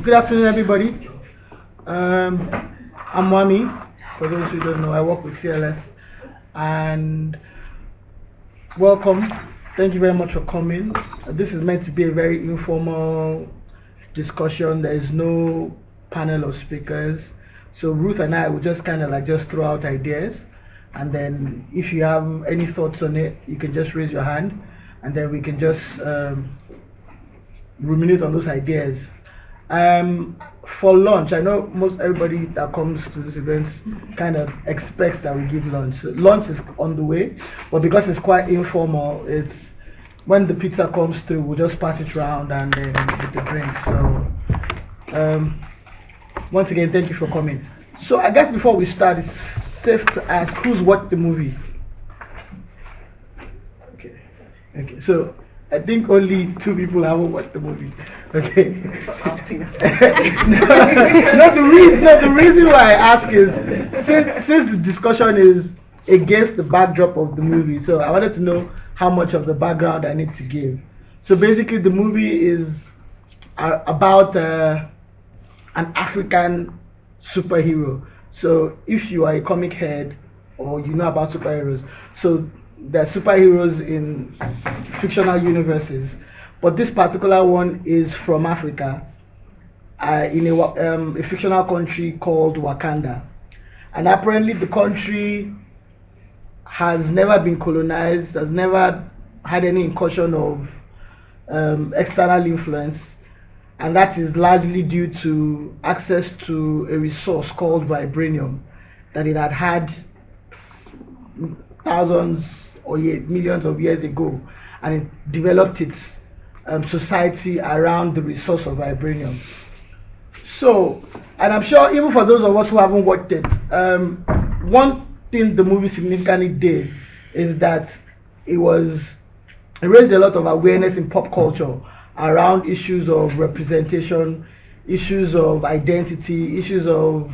Good afternoon, everybody. Um, I'm Wami. For those who don't know, I work with CLS. And welcome. Thank you very much for coming. This is meant to be a very informal discussion. There is no panel of speakers. So Ruth and I will just kind of like just throw out ideas. And then if you have any thoughts on it, you can just raise your hand. And then we can just ruminate on those ideas. For lunch, I know most everybody that comes to this event kind of expects that we give lunch. So lunch is on the way, but because it's quite informal, it's when the pizza comes through, we'll just pass it around and then with the drink. So once again, thank you for coming. So I guess before we start, it's safe to ask who's watched the movie. Okay. So I think only 2 people haven't watched the movie. Okay. The reason why I ask is since the discussion is against the backdrop of the movie, so I wanted to know how much of the background I need to give. So basically, the movie is about an African superhero. So if you are a comic head or you know about superheroes, so there are superheroes in fictional universes, but this particular one is from Africa, in a fictional country called Wakanda. And apparently the country has never been colonized, has never had any incursion of external influence, and that is largely due to access to a resource called vibranium that it had had thousands or millions of years ago, and it developed its society around the resource of vibranium. So, and I'm sure even for those of us who haven't watched it, one thing the movie significantly did is that it raised a lot of awareness in pop culture around issues of representation, issues of identity, issues of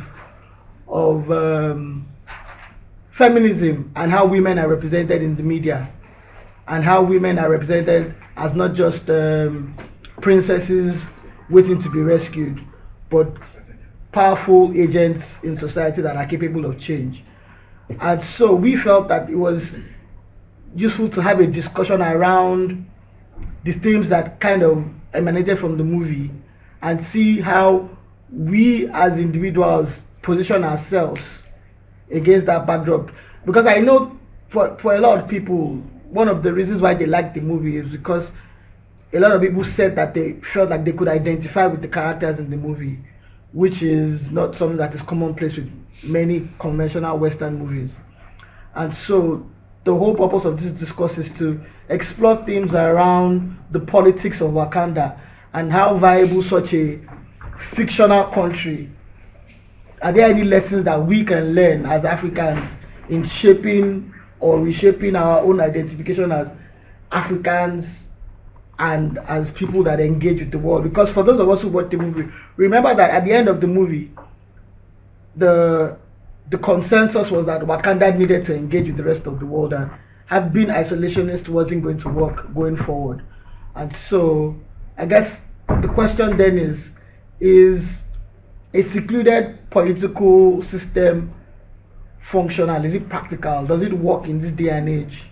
feminism, and how women are represented in the media, and how women are represented as not just princesses waiting to be rescued, but powerful agents in society that are capable of change. And so we felt that it was useful to have a discussion around the themes that kind of emanated from the movie and see how we as individuals position ourselves against that backdrop. Because I know for a lot of people, one of the reasons why they like the movie is because a lot of people said that they felt like they could identify with the characters in the movie, which is not something that is commonplace with many conventional Western movies. And so the whole purpose of this discourse is to explore themes around the politics of Wakanda and how viable such a fictional country. Are there any lessons that we can learn as Africans in shaping or reshaping our own identification as Africans and as people that engage with the world? Because for those of us who watch the movie, remember that at the end of the movie, the consensus was that Wakanda needed to engage with the rest of the world, and have been isolationist wasn't going to work going forward. And so I guess the question then is a secluded political system functional? Is it practical? Does it work in this day and age?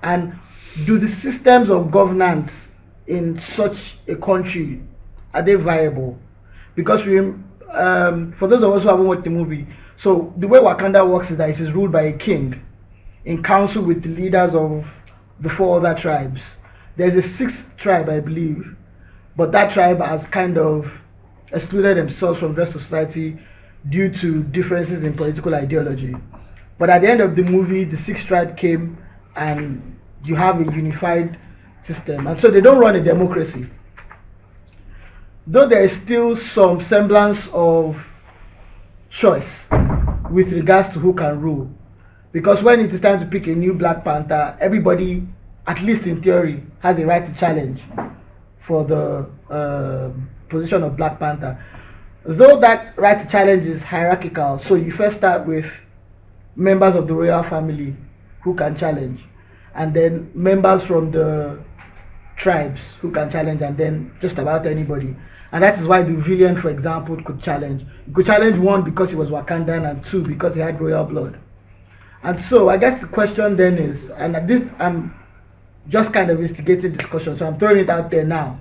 And do the systems of governance in such a country, are they viable? Because for those of us who haven't watched the movie, so the way Wakanda works is that it is ruled by a king in council with the leaders of the 4 other tribes. There's a 6th tribe, I believe, but that tribe has kind of excluded themselves from the rest of society due to differences in political ideology. But at the end of the movie, the 6th tribe came and you have a unified system. And so they don't run a democracy. Though there is still some semblance of choice with regards to who can rule. Because when it is time to pick a new Black Panther, everybody, at least in theory, has the right to challenge for the position of Black Panther. Though that right to challenge is hierarchical, so you first start with members of the royal family who can challenge, and then members from the tribes who can challenge, and then just about anybody. And that is why the villain, for example, could challenge. He could challenge one because he was Wakandan and two because he had royal blood. And so I guess the question then is, and this I'm just kind of instigating discussion, so I'm throwing it out there now.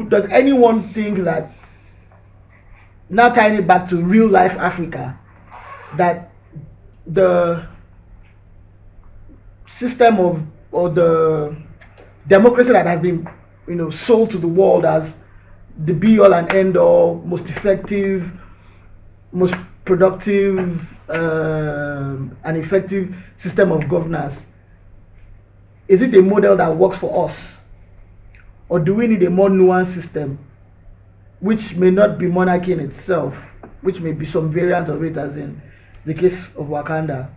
Does anyone think that, now tying it back to real life Africa, that the system of, or the democracy that has been, sold to the world as the be all and end all, most effective, most productive, and effective system of governance, is it a model that works for us, or do we need a more nuanced system, which may not be monarchy in itself, which may be some variant of it, as in the case of Wakanda?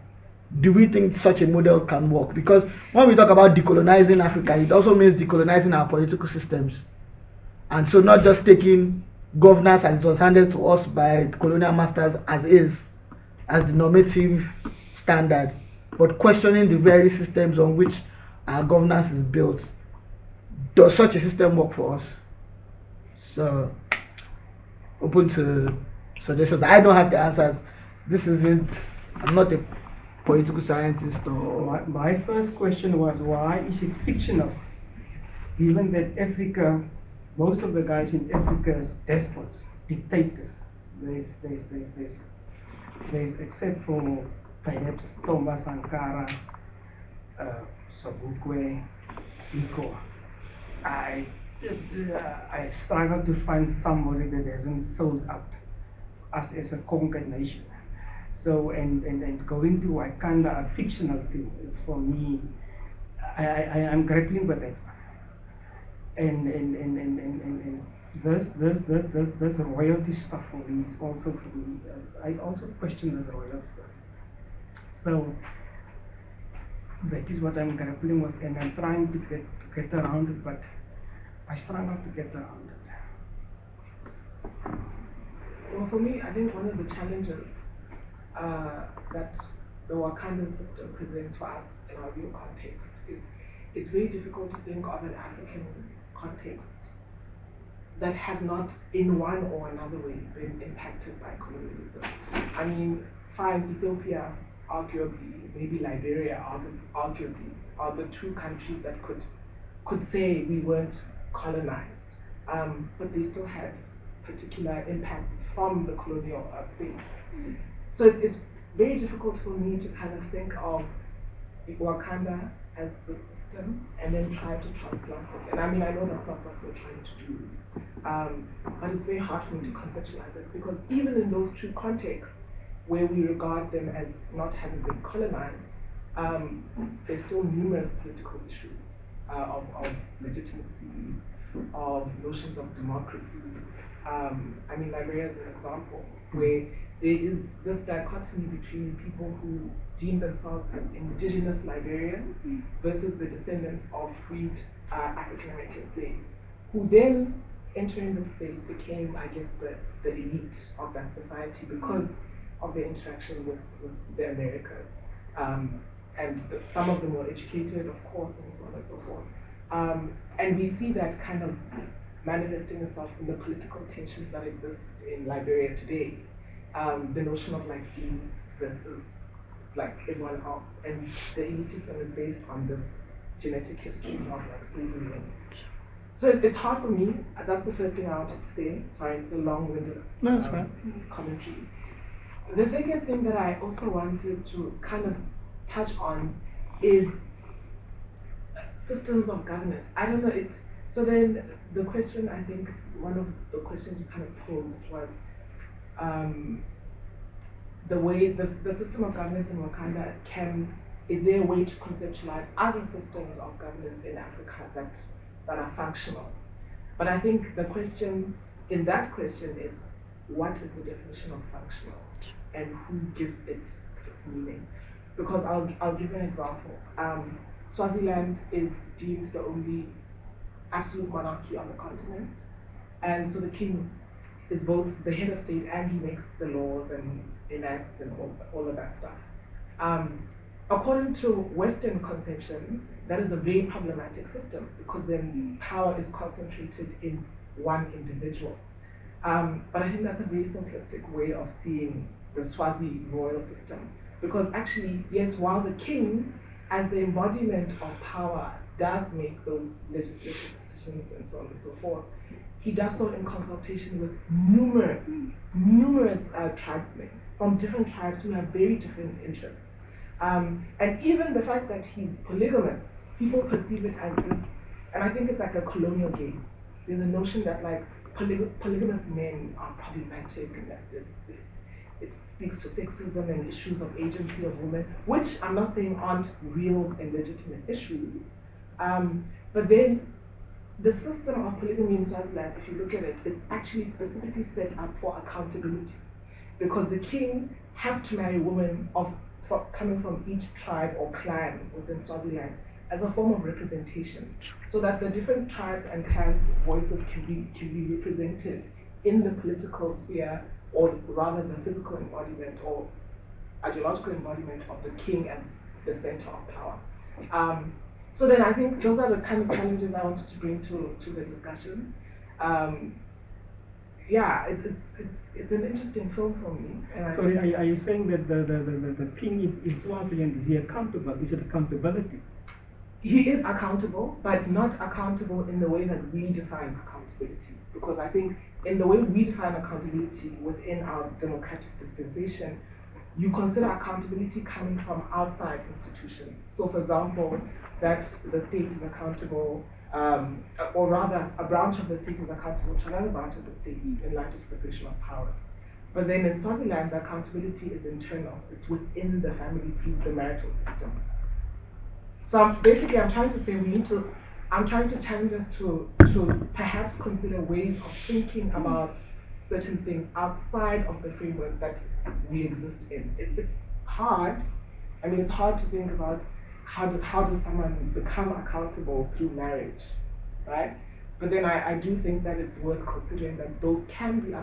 Do we think such a model can work? Because when we talk about decolonizing Africa, it also means decolonizing our political systems. And so not just taking governance as it was handed to us by colonial masters as is, as the normative standard, but questioning the very systems on which our governance is built. Does such a system work for us? So, open to suggestions. I don't have the answers. This isn't, I'm not a political scientist. Or my first question was, why is it fictional? Given that Africa, most of the guys in Africa are despots, dictators. There's except for perhaps Thomas Sankara, Sobukwe, Iko. I struggle to find somebody that hasn't sold out us as a conquered nation. So, and going to Wakanda, a fictional thing, for me, I'm grappling with that. And this royalty stuff for me is also for me. I also question the royalty stuff. So that is what I'm grappling with, and I'm trying to get around it, but I struggle to get around it. Well, for me, I think one of the challenges that the Wakandan system presents for us in our new context is it's very difficult to think of an African context that has not, in one or another way, been impacted by colonialism. I mean, fine, Ethiopia, arguably, maybe Liberia, arguably, are the two countries that could say we weren't colonized, but they still had particular impact from the colonial phase. So it's very difficult for me to kind of think of Wakanda as the system and then try to transplant it. And I mean, I know that's not what we're trying to do, but it's very hard for me to conceptualize it, because even in those two contexts where we regard them as not having been colonized, there's still numerous political issues of legitimacy, of notions of democracy. I mean, Liberia is an example where there is this dichotomy between people who deem themselves as indigenous Liberians versus the descendants of freed African American slaves, who then, entering the space, became, I guess, the elite of that society because of their interaction with the Americas. And some of them were educated, of course, and so on and so forth. And we see that kind of manifesting itself in the political tensions that exist in Liberia today. The notion of like being versus like everyone else, and the elitism is based on this genetic history of like slavery. So it's hard for me. That's the first thing I wanted to say. Sorry, it's a long-winded commentary. The second thing that I also wanted to kind of touch on is systems of governance. I don't know, so then the question, I think, one of the questions you kind of posed was the way the system of governance in Wakanda is there a way to conceptualize other systems of governance in Africa that are functional? But I think the question in that question is, what is the definition of functional and who gives it meaning? Because I'll give an example. Swaziland is deemed the only absolute monarchy on the continent, and so the king is both the head of state and he makes the laws and enacts and all of that stuff. according to Western conception, that is a very problematic system because then power is concentrated in one individual. But I think that's a very simplistic way of seeing the Swazi royal system. Because actually, yes, while the king, as the embodiment of power, does make those legislative decisions and so on and so forth, he does so in consultation with numerous tribesmen from different tribes who have very different interests. And even the fact that he's polygamous, people perceive it as this, and I think it's like a colonial game. There's a notion that like polygamous men are problematic and that it speaks to sexism and issues of agency of women, which I'm not saying aren't real and legitimate issues. But then the system of polygamy in Swaziland, if you look at it, it's actually specifically set up for accountability. Because the king has to marry women coming from each tribe or clan within Swaziland as a form of representation, so that the different tribes and clans' voices can be represented in the political sphere, or rather the physical embodiment or ideological embodiment of the king as the center of power. So then I think those are the kind of challenges I wanted to bring to the discussion. Yeah, it's an interesting film for me. And Sorry, are you saying that the king is Swaziland, is he accountable? Is it accountability? He is accountable, but not accountable in the way that we define accountability. Because I think in the way we define accountability within our democratic dispensation, you consider accountability coming from outside institutions. So for example, that the state is accountable, or rather a branch of the state is accountable to another branch of the state in light of separation of powers. But then in Swaziland, the accountability is internal. It's within the family through the marital system. So basically I'm trying to say I'm trying to challenge us to perhaps consider ways of thinking about certain things outside of the framework that we exist in. It's hard. I mean, it's hard to think about how does someone become accountable through marriage, right? But then I do think that it's worth considering that those can be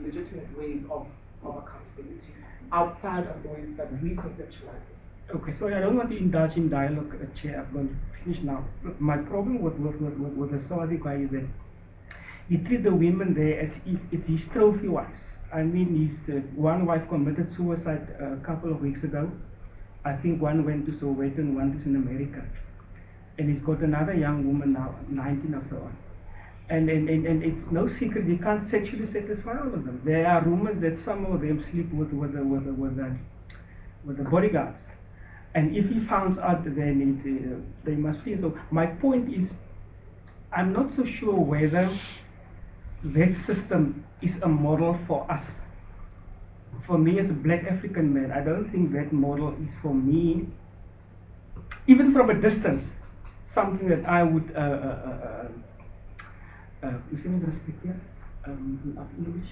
legitimate ways of accountability outside of the ways that we conceptualize it. Okay, so I don't want to indulge in dialogue, Chair. I'm going to finish now. My problem with the Swazi guy is that he treats the women there as if it's his trophy wives. I mean, his one wife committed suicide a couple of weeks ago. I think one went to Soweto and one is in America. And he's got another young woman now, 19 or so on. And it's no secret, he can't sexually satisfy all of them. There are rumors that some of them sleep with the bodyguards. And if he finds out, then they must feel. So my point is, I'm not so sure whether that system is a model for us. For me as a black African man, I don't think that model is for me, even from a distance, something that I would, you see me respect here? English?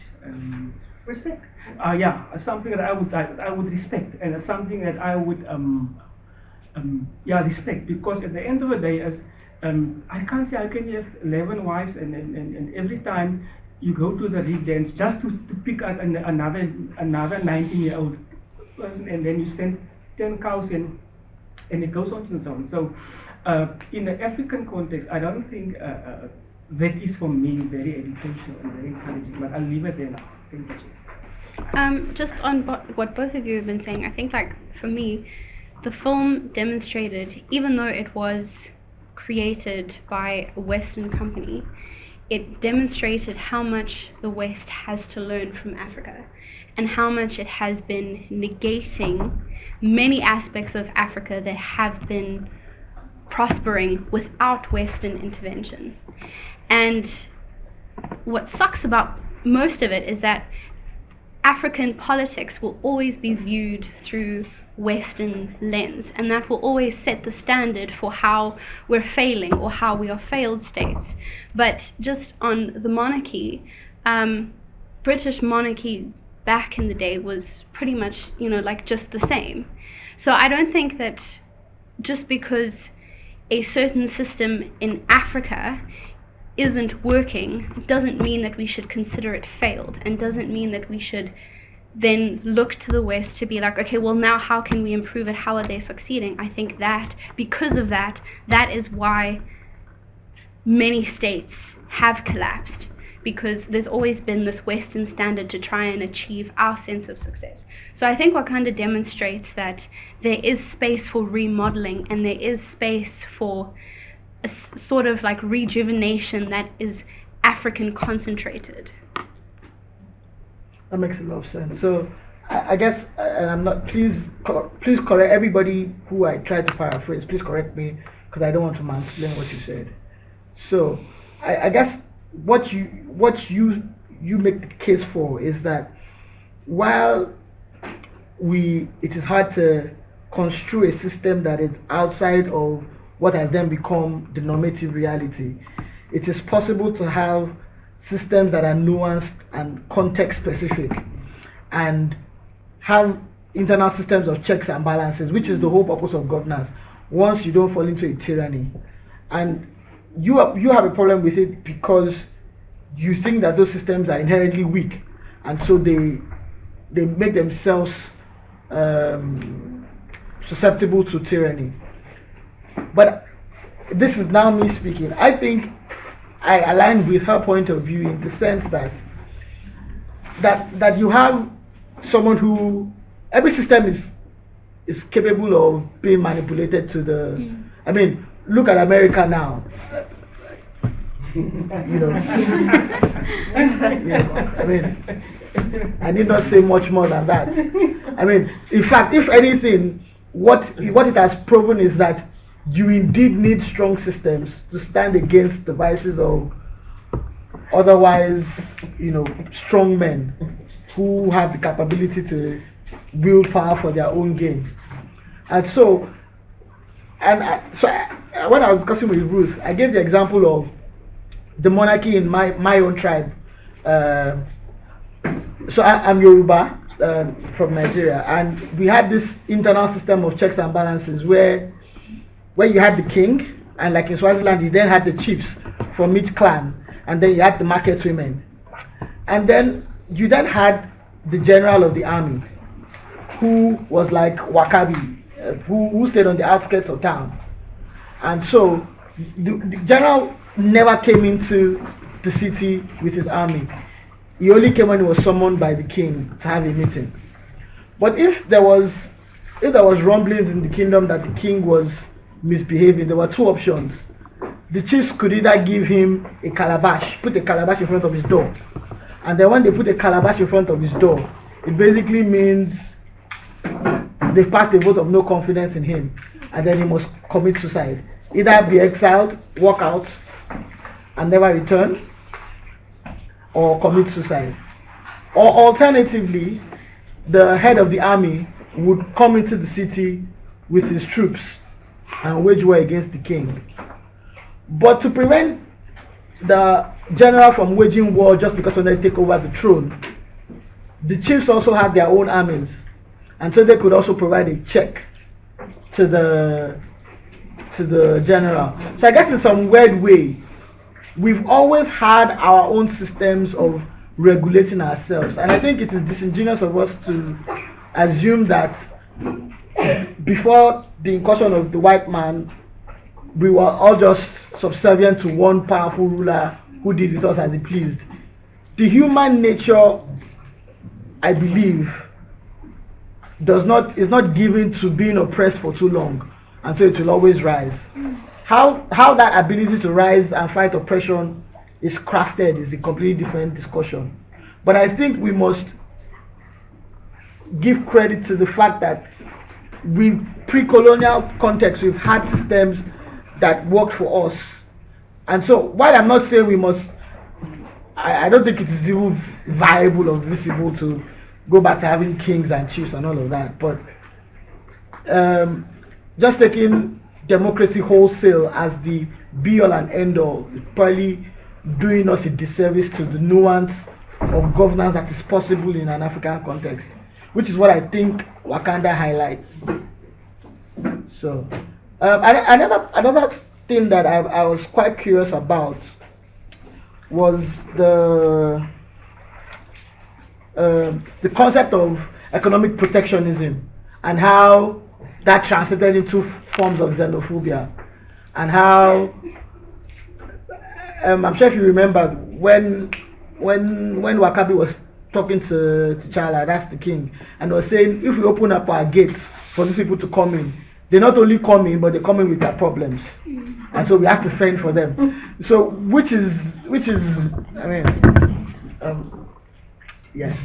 Respect. Yeah, something that I would respect, and something that I would respect, because at the end of the day, as I can't say I can have 11 wives, and every time you go to the reed dance just to pick out another 19-year-old person, and then you send 10 cows in, and it goes on and so on. So in the African context, I don't think that is for me very educational and very encouraging, but I'll leave it there now. Thank you. Just on what both of you have been saying, I think like for me, the film demonstrated, even though it was created by a Western company, it demonstrated how much the West has to learn from Africa and how much it has been negating many aspects of Africa that have been prospering without Western intervention. And what sucks about most of it is that African politics will always be viewed through Western lens, and that will always set the standard for how we're failing or how we are failed states. But just on the monarchy, British monarchy back in the day was pretty much, like just the same. So I don't think that just because a certain system in Africa isn't working doesn't mean that we should consider it failed, and doesn't mean that we should then look to the West to be like, okay, well now how can we improve it? How are they succeeding? I think that because of that, that is why many states have collapsed, because there's always been this Western standard to try and achieve our sense of success. So I think Wakanda demonstrates that there is space for remodeling and there is space for a sort of like rejuvenation that is African concentrated. That makes a lot of sense. So I guess, and I'm not, please correct everybody who I tried to paraphrase, please correct me, because I don't want to mansplain what you said. So I guess what you make the case for is that while it is hard to construe a system that is outside of what has then become the normative reality, it is possible to have systems that are nuanced and context specific and have internal systems of checks and balances, which is the whole purpose of governance, once you don't fall into a tyranny. And you have a problem with it because you think that those systems are inherently weak, and so they make themselves susceptible to tyranny. But this is now me speaking. I think I align with her point of view in the sense that you have someone who, every system is capable of being manipulated to the, I mean, look at America now. You know, I mean, I need not say much more than that. I mean, in fact, if anything, what it has proven is that you indeed need strong systems to stand against the vices of otherwise, strong men who have the capability to wield power for their own gain. And so, when I was discussing with Ruth, I gave the example of the monarchy in my own tribe. So I'm Yoruba from Nigeria, and we had this internal system of checks and balances where you had the king, and like in Swaziland you then had the chiefs from each clan, and then you had the market women, and then you then had the general of the army, who was like Wakabi, who stayed on the outskirts of town. And so the general never came into the city with his army. He only came when he was summoned by the king to have a meeting. But if there was rumblings in the kingdom that the king was misbehaving, there were two options. The chiefs could either give him a calabash, put a calabash in front of his door, and then when they put a calabash in front of his door, it basically means they passed a vote of no confidence in him, and then he must commit suicide. Either be exiled, walk out, and never return, or commit suicide. Or alternatively, the head of the army would come into the city with his troops and wage war against the king. But to prevent the general from waging war just because when they take over the throne, the chiefs also had their own armies, and so they could also provide a check to the general. So I guess in some weird way, we've always had our own systems of regulating ourselves, and I think it is disingenuous of us to assume that before the incursion of the white man, we were all just subservient to one powerful ruler who did with us as he pleased. The human nature, I believe, is not given to being oppressed for too long, and so it will always rise. How that ability to rise and fight oppression is crafted is a completely different discussion. But I think we must give credit to the fact that with pre-colonial context we've had systems that worked for us. And so while I'm not saying we must, I don't think it is even viable or visible to go back to having kings and chiefs and all of that. But just taking democracy wholesale as the be-all and end-all is probably doing us a disservice to the nuance of governance that is possible in an African context, which is what I think Wakanda highlights. So another thing that I was quite curious about was the concept of economic protectionism and how that translated into forms of xenophobia, and how I'm sure if you remember when Wakabi was talking to T'Challa, that's the king, and was saying if we open up our gates for these people to come in, they not only come in but they come in with their problems, and so we have to fend for them. So which is I mean, yes.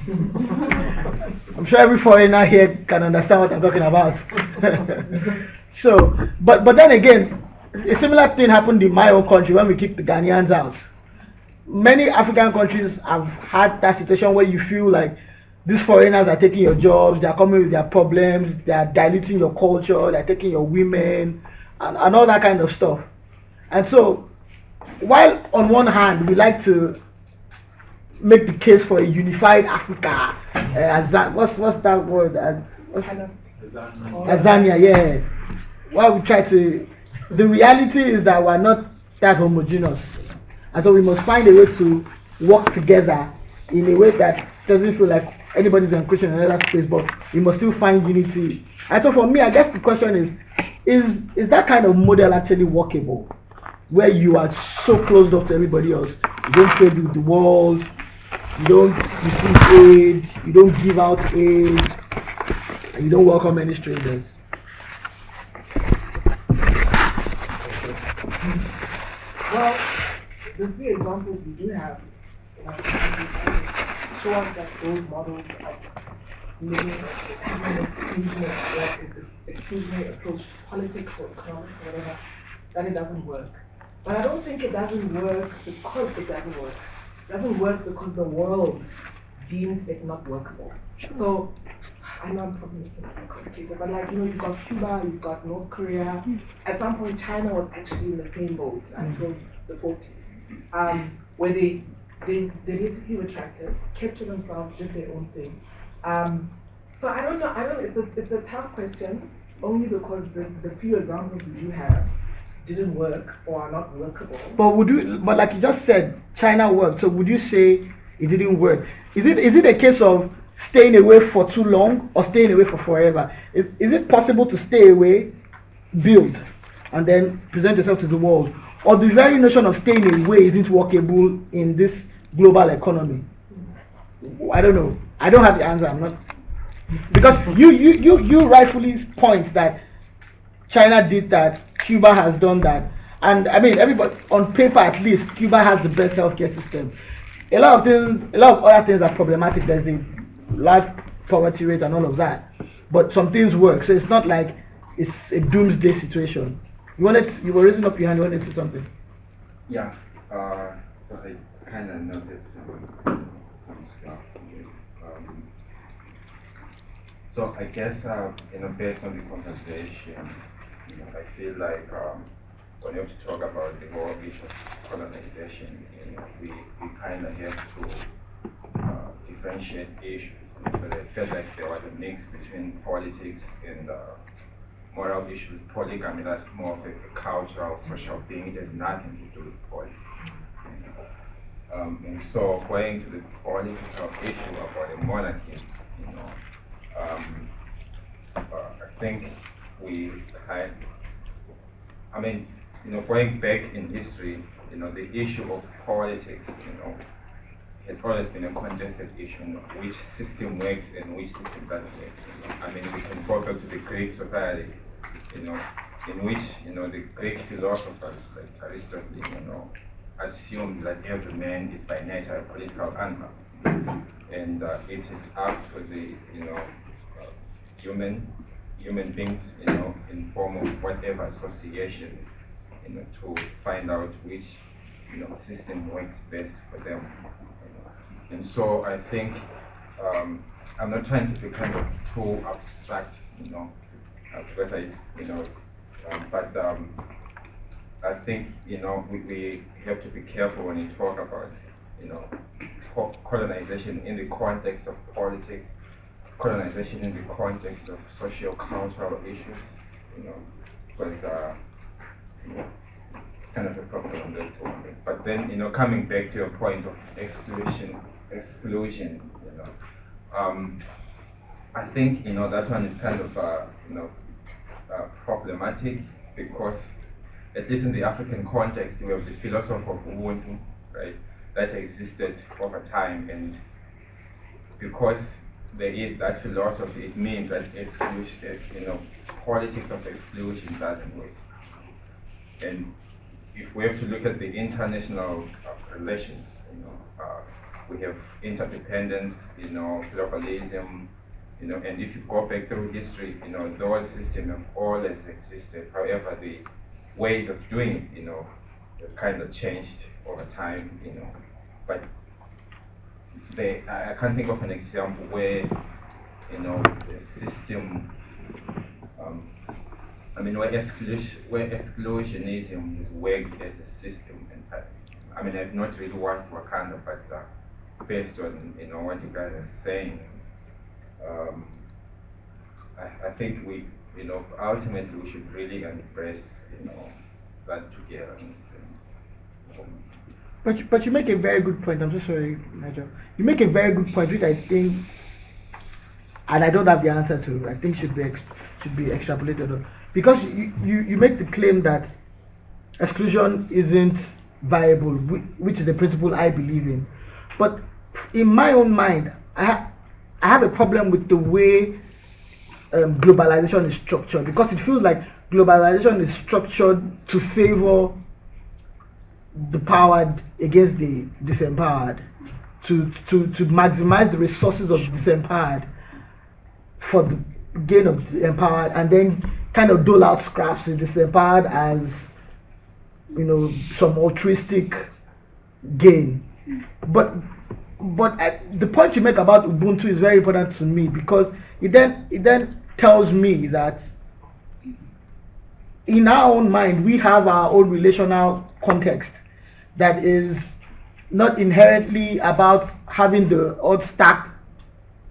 I'm sure every foreigner here can understand what I'm talking about. So, but then again, a similar thing happened in my own country when we kicked the Ghanaians out. Many African countries have had that situation where you feel like these foreigners are taking your jobs, they are coming with their problems, they are diluting your culture, they are taking your women, and all that kind of stuff. And so, while on one hand we like to make the case for a unified Africa, what's that word? Tanzania, yeah. While we try to, the reality is that we're not that homogeneous, and so we must find a way to work together in a way that doesn't feel like anybody's encroaching in another space, but we must still find unity. And so for me, I guess the question is that kind of model actually workable, where you are so closed off to everybody else, you don't trade with the world, you don't receive aid, you don't give out aid, and you don't welcome any strangers? Well, the few examples we do have in our country show us that those models of living an exclusionary approach to politics or economics or whatever, that it doesn't work. But I don't think it doesn't work because it doesn't work. It doesn't work because the world deems it not workable. So, I know I'm probably making it complicated, but like, you've got Cuba, you've got North Korea. At some point, China was actually in the same boat until the 40s, where they basically retracted, kept to themselves, did their own thing. So I don't know, it's a tough question, only because the few examples we do have didn't work or are not workable. But like you just said, China worked, so would you say it didn't work? Is it a case of staying away for too long or staying away for forever? Is it possible to stay away, build, and then present yourself to the world? Or the very notion of staying away isn't workable in this global economy? I don't know. I don't have the answer. I'm not, because you rightfully point that China did that, Cuba has done that, and I mean everybody on paper at least Cuba has the best healthcare system. A lot of other things are problematic. There's a large poverty rate and all of that, but some things work. So it's not like it's a doomsday situation. You were raising up your hand. You wanted to say something? Yeah. So I kind of noticed some stuff. So I guess based on the conversation, I feel like when you have to talk about the whole issue of colonization, we kind of have to differentiate issues. But I felt like there was a mix between politics and moral issues. Polygamy, that's more of a cultural, social thing. It has nothing to do with politics. And so going to the political issue about the monarchy, I think going back in history, the issue of politics, has always been a contested issue, which system works and which system doesn't work. We can go back to the Greek society, in which, the Greek philosophers like Aristotle, assumed that every man is by nature a political animal. And it is up to the, human beings, in form of whatever association, to find out which, system works best for them. And so I think I'm not trying to be kind of too abstract, because but I think we have to be careful when we talk about colonization in the context of politics, colonization in the context of socio-cultural issues, because kind of a problem on that too. But then, coming back to your point of exclusion, I think, that one is kind of, problematic because, at least in the African context, we have the philosophy of Ubuntu, right, that existed over time, and because there is that philosophy, it means that exclusion, politics of exclusion doesn't work. And if we have to look at the international relations, we have interdependence, globalism, and if you go back through history, those systems have always existed. However, the ways of doing it, have kind of changed over time, But I can't think of an example where, the system, where exclusionism has worked as a system. And I've not really watched Wakanda, but based on, what you guys are saying, I think we, ultimately we should really embrace, that together. But you make a very good point. I'm so sorry, Nigel. You make a very good point, which I think, and I don't have the answer to. I think should be extrapolated on, because you make the claim that exclusion isn't viable, which is the principle I believe in. But in my own mind, I have a problem with the way globalization is structured, because it feels like globalization is structured to favor the powered against the disempowered, to maximize the resources of the disempowered for the gain of the empowered, and then kind of dole out scraps to the disempowered as some altruistic gain. But the point you make about Ubuntu is very important to me, because it then tells me that in our own mind we have our own relational context that is not inherently about having the odds stacked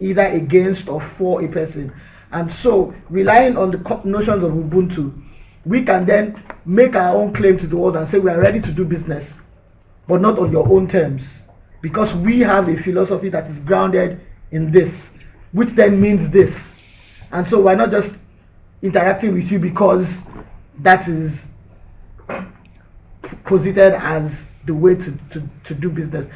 either against or for a person. And so, relying on the notions of Ubuntu, we can then make our own claim to the world and say we are ready to do business, but not on your own terms, because we have a philosophy that is grounded in this, which then means this. And so we're not just interacting with you because that is posited as the way to do business.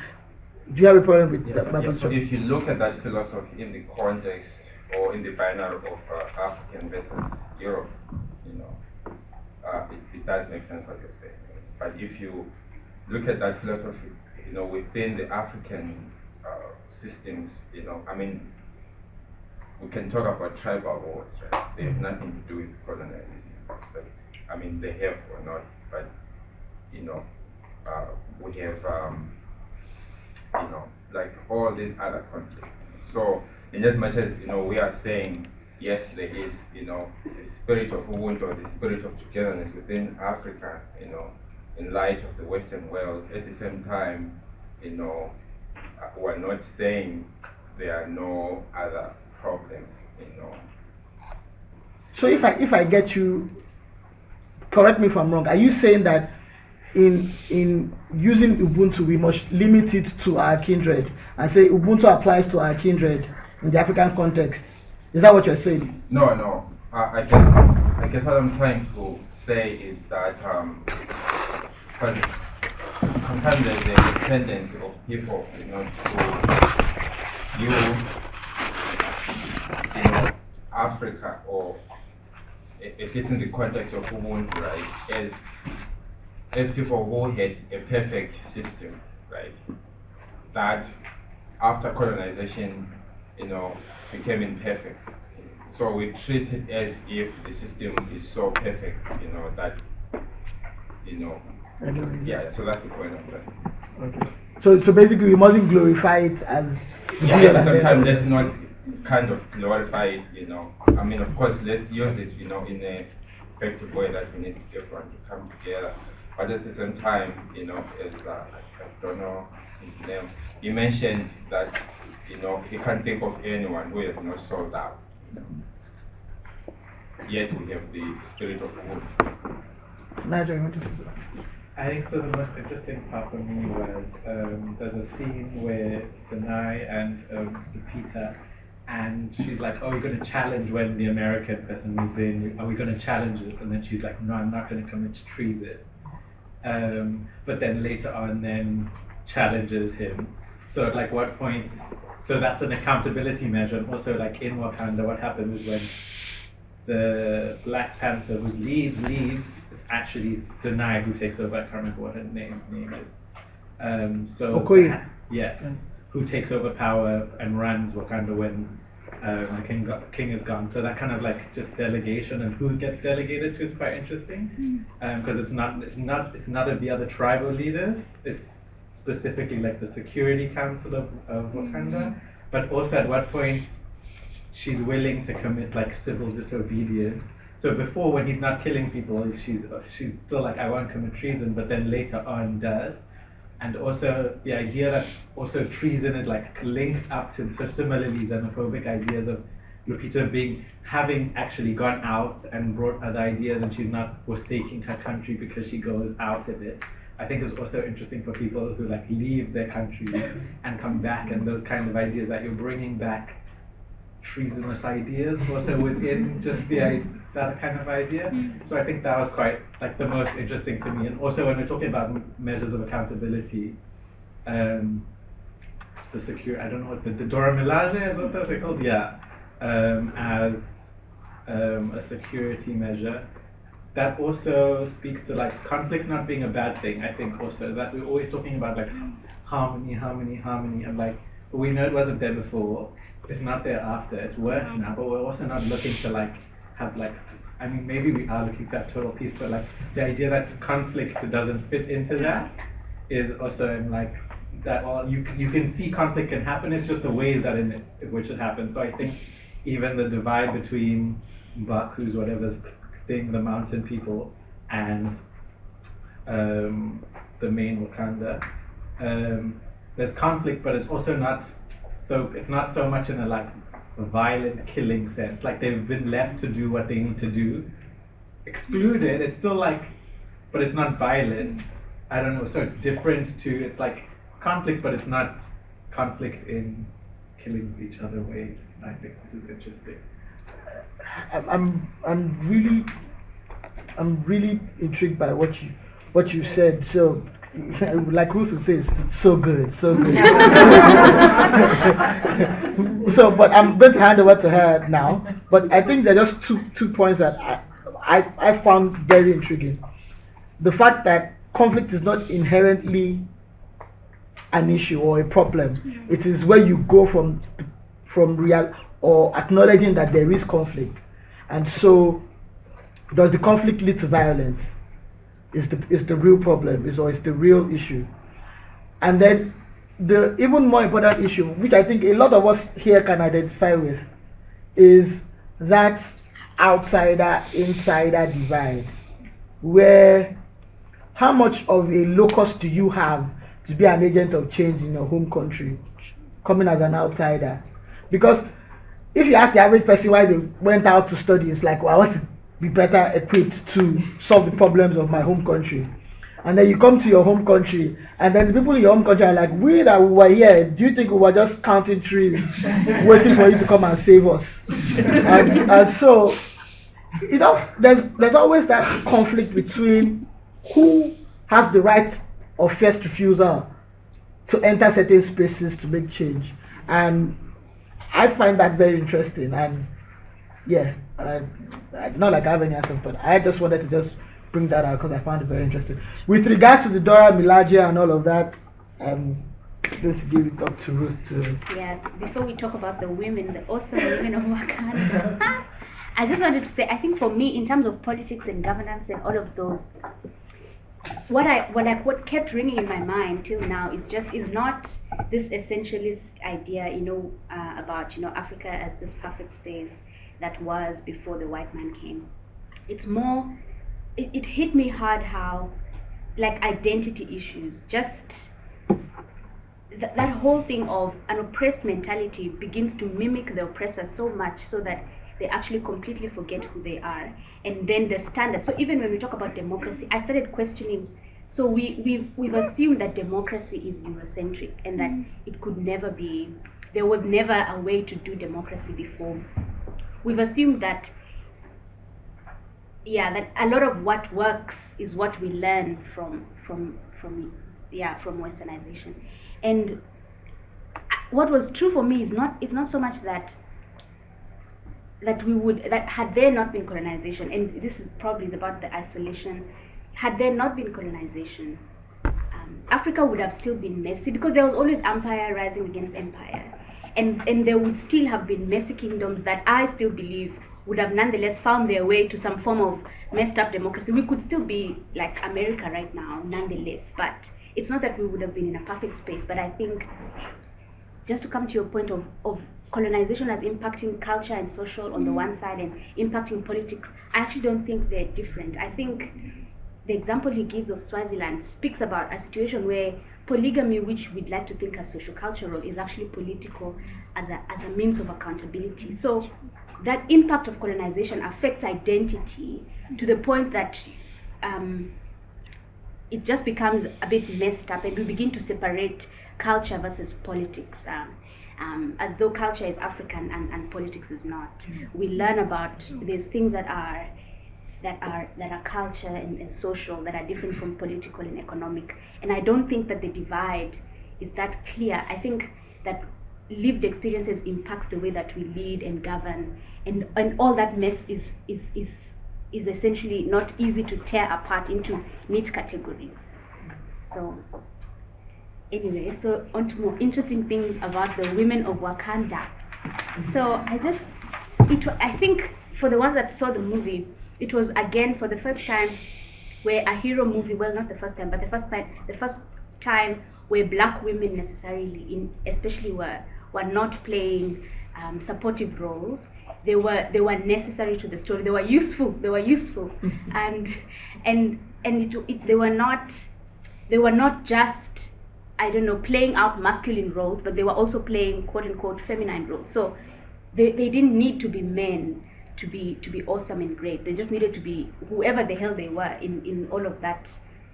Do you have a problem with that? So if you look at that philosophy in the context or in the binary of African versus Europe, it does make sense what you're saying. But if you look at that philosophy, within the African systems, we can talk about tribal wars, right? They have nothing to do with colonialism. But, they have or not, but, we have, like all these other conflicts. So, in as much as, we are saying, yes, there is, the spirit of Ubuntu, or the spirit of togetherness within Africa, in light of the Western world, at the same time, we're not saying there are no other problems, So if I get you, correct me if I'm wrong, are you saying that in using Ubuntu we must limit it to our kindred and say Ubuntu applies to our kindred in the African context? Is that what you're saying? No. I guess what I'm trying to say is that sometimes there's a tendency of people, to use Africa, or at least in the context of Ubuntu, right, as people who had a perfect system, right, that after colonization, became imperfect. So we treat it as if the system is so perfect, that, yeah, so that's the point of that. Okay. So basically we mustn't glorify it as... Yeah, sometimes let's not kind of glorify it, of course, let's use it, in a effective way that we need everyone to come together. But at the same time, as I don't know his name, he mentioned that, he can't think of anyone who has not sold out. Yet we have the spirit of wood. I think so the most interesting part for me was there's a scene where Sinai and Peter and she's like, "Oh, we're going to challenge when the American person moves in. Are we going to challenge it?" And then she's like, "No, I'm not going to commit treason." But then later on, then challenges him. So at like what point? So that's an accountability measure. And also, like in Wakanda, what happens is when the Black Panther who leaves is actually denied who takes over. I can't remember what her name is. So Okoye. yeah, who takes over power and runs Wakanda when the king is gone. So that kind of like just delegation and who gets delegated to is quite interesting because it's not of the other tribal leaders. It's specifically like the Security Council of Wakanda. But also at what point she's willing to commit like civil disobedience. So before, when he's not killing people, she's still like, I won't commit treason, but then later on does. And also the idea that also treason is like linked up to similarly xenophobic ideas of Lupita having actually gone out and brought other ideas, and she's not forsaking her country because she goes out of it. I think it's also interesting for people who like leave their country and come back, and those kind of ideas that you're bringing back treasonous ideas also within just that kind of idea. So I think that was quite like the most interesting to me. And also when we're talking about measures of accountability, the secure, I don't know what the Dora Milaje is what they're called, yeah, as a security measure. That also speaks to like conflict not being a bad thing. I think also that we're always talking about like harmony, and like we know it wasn't there before. It's not there after. It's worse now, but we're also not looking to like have like. I mean, maybe we are looking for that total peace, but like the idea that conflict doesn't fit into that is also in like that. Well, you can see conflict can happen. It's just the ways that in which it happens. So I think even the divide between Baku's whatever thing, the mountain people, and the main Wakanda. There's conflict, but it's also not. So it's not so much in a like violent killing sense. Like they've been left to do what they need to do. Excluded, it's still like, but it's not violent. I don't know. So it's different to it's like conflict, but it's not conflict in killing each other ways. I think this is interesting. I'm really intrigued by what you said. So, like Ruth says, so good. So, but I'm going to hand over to her now. But I think there are just two points that I found very intriguing. The fact that conflict is not inherently an issue or a problem. It is where you go from real or acknowledging that there is conflict. And so, does the conflict lead to violence? Is the real problem, is the real issue. And then the even more important issue, which I think a lot of us here can identify with, is that outsider-insider divide, where how much of a locus do you have to be an agent of change in your home country, coming as an outsider? Because if you ask the average person why they went out to study, it's like, well, I want to be better equipped to solve the problems of my home country. And then you come to your home country, and then the people in your home country are like, we that were here, do you think we were just counting trees, waiting for you to come and save us? and so, you know, there's always that conflict between who has the right of first refusal to enter certain spaces to make change. And I find that very interesting. And yeah, not like I have any answers, but I just wanted to just bring that out because I found it very interesting. With regards to the Dora Milaje and all of that, just give it up to Ruth to... Yeah, before we talk about the women, the awesome women of Wakanda, I just wanted to say, I think for me, in terms of politics and governance and all of those, what kept ringing in my mind till now is not this essentialist idea, about, Africa as this perfect space that was before the white man came. It's more, it hit me hard how, like, identity issues, just that whole thing of an oppressed mentality begins to mimic the oppressor so much so that they actually completely forget who they are. And then the standard. So even when we talk about democracy, I started questioning. So we've assumed that democracy is Eurocentric and that it could never be there was never a way to do democracy before. We've assumed that, that a lot of what works is what we learn from westernization. And what was true for me is not so much that had there not been colonization, and this is probably about the isolation, had there not been colonization, Africa would have still been messy, because there was always empire rising against empire, and there would still have been messy kingdoms that I still believe would have nonetheless found their way to some form of messed up democracy. We could still be like America right now, nonetheless, but it's not that we would have been in a perfect space. But I think, just to come to your point of colonization as impacting culture and social on the one side and impacting politics, I actually don't think they're different. I think the example he gives of Swaziland speaks about a situation where polygamy, which we'd like to think as socio-cultural, is actually political as a means of accountability. So that impact of colonization affects identity to the point that it just becomes a bit messed up, and we begin to separate culture versus politics, as though culture is African and politics is not. We learn about these things that are culture and social, that are different from political and economic. And I don't think that the divide is that clear. I think that lived experiences impact the way that we lead and govern, and all that mess is essentially not easy to tear apart into neat categories. So anyway, so on to more interesting things about the women of Wakanda. So I think for the ones that saw the movie, it was again for the first time where a hero movie, well, not the first time, but the first time where black women necessarily, especially were not playing supportive roles. They were necessary to the story. They were useful. and they were not just, I don't know, playing out masculine roles, but they were also playing quote unquote feminine roles. So they didn't need to be men to be awesome and great. They just needed to be whoever the hell they were in all of that,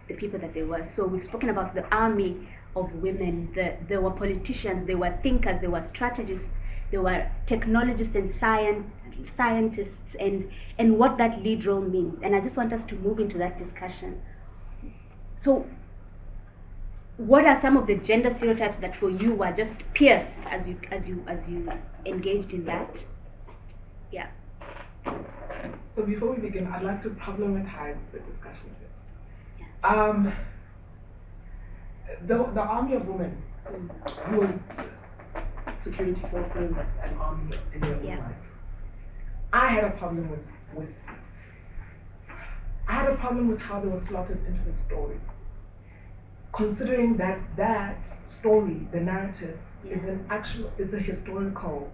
the people that they were. So we've spoken about the army of women. There were politicians, there were thinkers, there were strategists, there were technologists and scientists, and what that lead role means. And I just want us to move into that discussion. So what are some of the gender stereotypes that for you were just pierced as you engaged in that? Yeah. So before we begin, I'd like to problematize the discussion. Yeah. The army of women, who was security forces and army in their own right, I had a problem with how they were slotted into the story, considering that story, the narrative, is a historical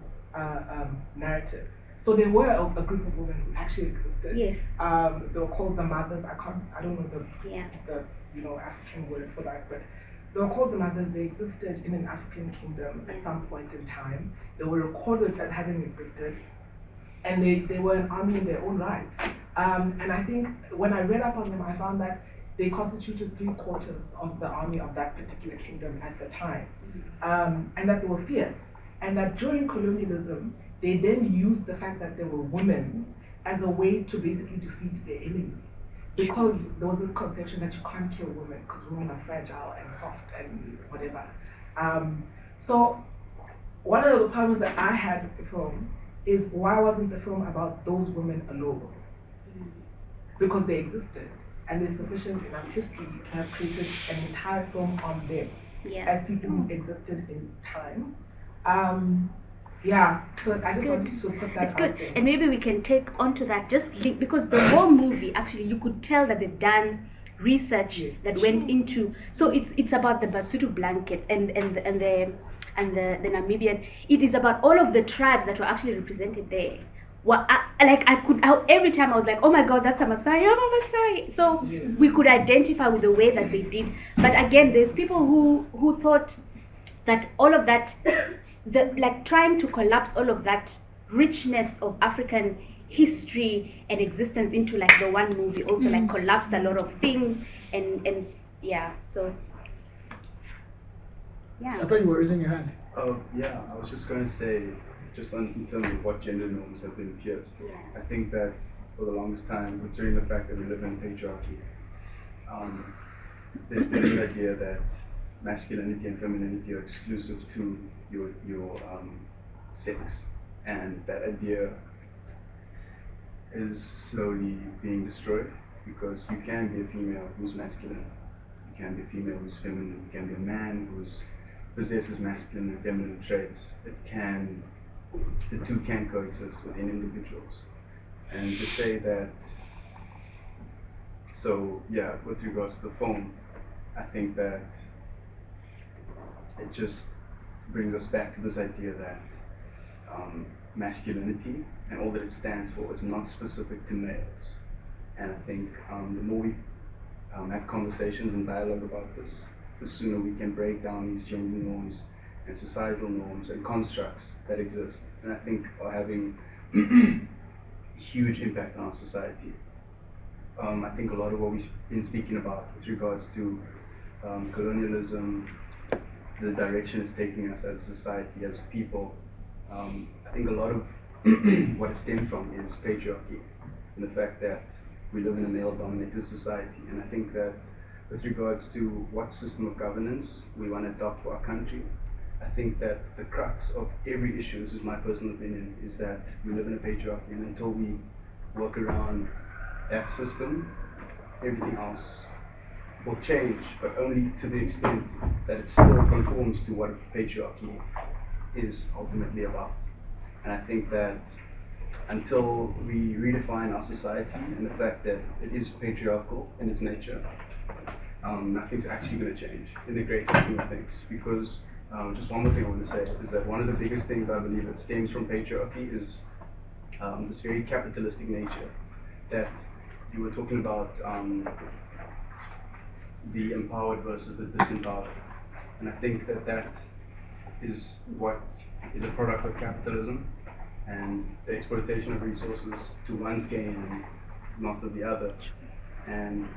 narrative. So there were a group of women who actually existed. Yes. They were called the mothers. I don't know the African word for that, but they were called the mothers. They existed in an African kingdom at some point in time. They were recorded as having existed, and they were an army in their own right. And I think when I read up on them, I found that they constituted 3/4 of the army of that particular kingdom at the time, and that they were fierce, and that during colonialism, they then used the fact that they were women as a way to basically defeat their enemies. Because there was this conception that you can't kill women because women are fragile and soft and whatever. So one of the problems that I had with the film is, why wasn't the film about those women alone? Because they existed, and there's sufficient enough history to have created an entire film on them as people who existed in time. So I just wanted to put that out there. And maybe we can take onto that because the whole movie, actually, you could tell that they've done research that went into. So it's about the Basutu blanket and the Namibian. It is about all of the tribes that were actually represented there. Every time I was like, oh my God, that's a Maasai, I'm a Maasai. So we could identify with the way that they did. But again, there's people who thought that all of that, trying to collapse all of that richness of African history and existence into the one movie also collapsed a lot of things I thought you were raising your hand. Yeah, I was just going to say, just in terms of what gender norms have been pierced, I think that for the longest time, considering the fact that we live in patriarchy, there's been an idea that masculinity and femininity are exclusive to your sex, and that idea is slowly being destroyed, because you can be a female who's masculine, you can be a female who's feminine, you can be a man who possesses masculine and feminine traits. The two can coexist within individuals. And to say that, so yeah, with regards to the film, I think that it just brings us back to this idea that masculinity and all that it stands for is not specific to males. And I think the more we have conversations and dialogue about this, the sooner we can break down these gender norms and societal norms and constructs that exist, and I think are having a huge impact on our society. I think a lot of what we've been speaking about with regards to colonialism, the direction it's taking us as a society, as people, I think a lot of what it stems from is patriarchy, and the fact that we live in a male-dominated society. And I think that with regards to what system of governance we want to adopt for our country, I think that the crux of every issue, this is my personal opinion, is that we live in a patriarchy, and until we work around that system, everything else will change, but only to the extent that it still conforms to what patriarchy is ultimately about. And I think that until we redefine our society and the fact that it is patriarchal in its nature, nothing's actually going to change in the great scheme of things. Because just one more thing I want to say is that one of the biggest things I believe that stems from patriarchy is this very capitalistic nature that you were talking about, the empowered versus the disempowered. And I think that that is what is a product of capitalism and the exploitation of resources to one's gain and not of the other. And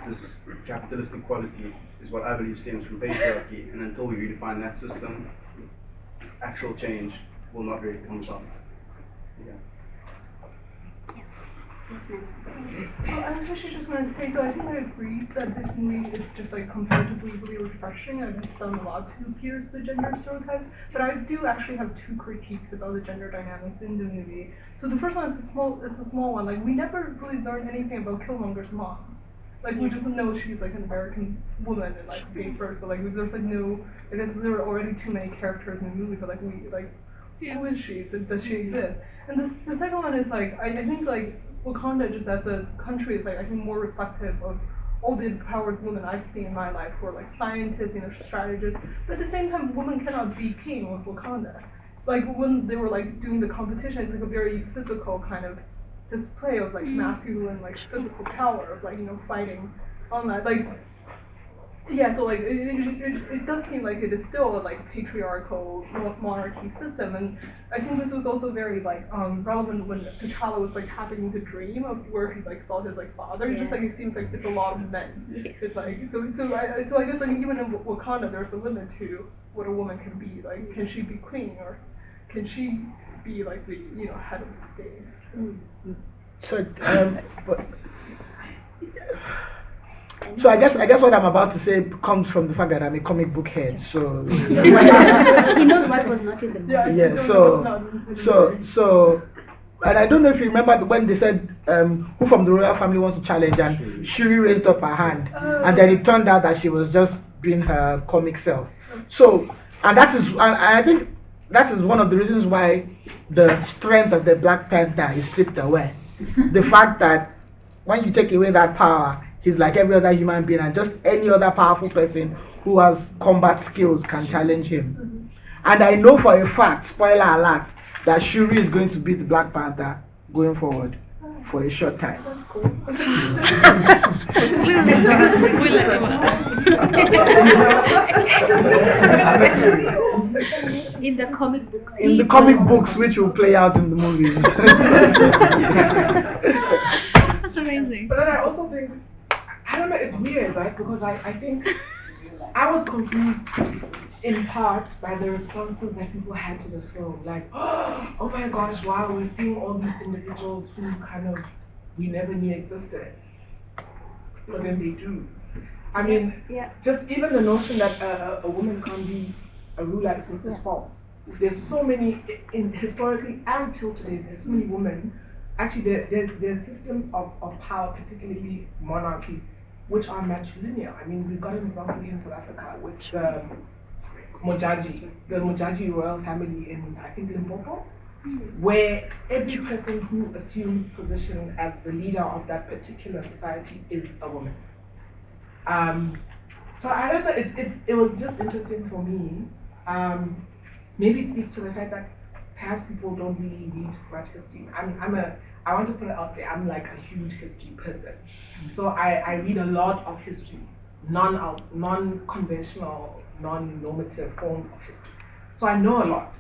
this capitalistic quality is what I believe stems from patriarchy, and until we redefine that system, actual change will not really come about. Yeah. Well, I actually just wanted to say, so I think I agree that this movie is just like comparatively really refreshing and it's done a lot to pierce the gender stereotypes, but I do actually have two critiques about the gender dynamics in the movie. So the first one is a small one. Like, we never really learned anything about Killmonger's mom. Like, we just know she's like an American woman and like gay first, but like there's like no, I guess there are already too many characters in the movie, but like who is she? Does she exist? And the second one is like, I think like Wakanda just as a country is like, I think more reflective of all the empowered women I've seen in my life who are like scientists, strategists, but at the same time women cannot be king with Wakanda. Like when they were like doing the competition, it's like a very physical kind of display of like masculine like physical power of like, fighting on that. Like, yeah, so like it does seem like it is still a like patriarchal monarchy system, and I think this was also very like relevant when T'Challa was like having the dream of where he like saw his like father. It's just like it seems like it's a lot of men. It's like so I guess like even in Wakanda there's a limit to what a woman can be. Like, can she be queen or can she be like the head of the state? So I guess what I'm about to say comes from the fact that I'm a comic book head. So he knows what was not in the movie. yeah. So and I don't know if you remember when they said who from the royal family wants to challenge, and Shuri raised up her hand, and then it turned out that she was just being her comic self. So and I think that is one of the reasons why the strength of the Black Panther is stripped away. The fact that when you take away that power, he's like every other human being, and just any other powerful person who has combat skills can challenge him. And I know for a fact, spoiler alert, that Shuri is going to beat the Black Panther going forward for a short time. That's cool. In the comic book. In the comic books, which will play out in the movie. That's amazing. But then I also think, I don't know, it's weird, right? Because I think I was confused in part by the responses that people had to the film. Like, oh my gosh, wow, we're seeing all these individuals who kind of we never knew existed. But then they do. I mean, just even the notion that a woman can't be a ruler is just false. There's so many, historically and till today, there's so many women. Actually, there's systems of power, particularly monarchy, which are matrilineal. I mean, we've got an example here in South Africa, which the Mojaji royal family in, I think, Limpopo, where every person who assumes position as the leader of that particular society is a woman. So I don't know, it was just interesting for me. Maybe it speaks to the fact that perhaps people don't really read much history. I want to put it out there, I'm like a huge history person. So I read a lot of history, non-conventional, non-normative forms of history. So I know a lot.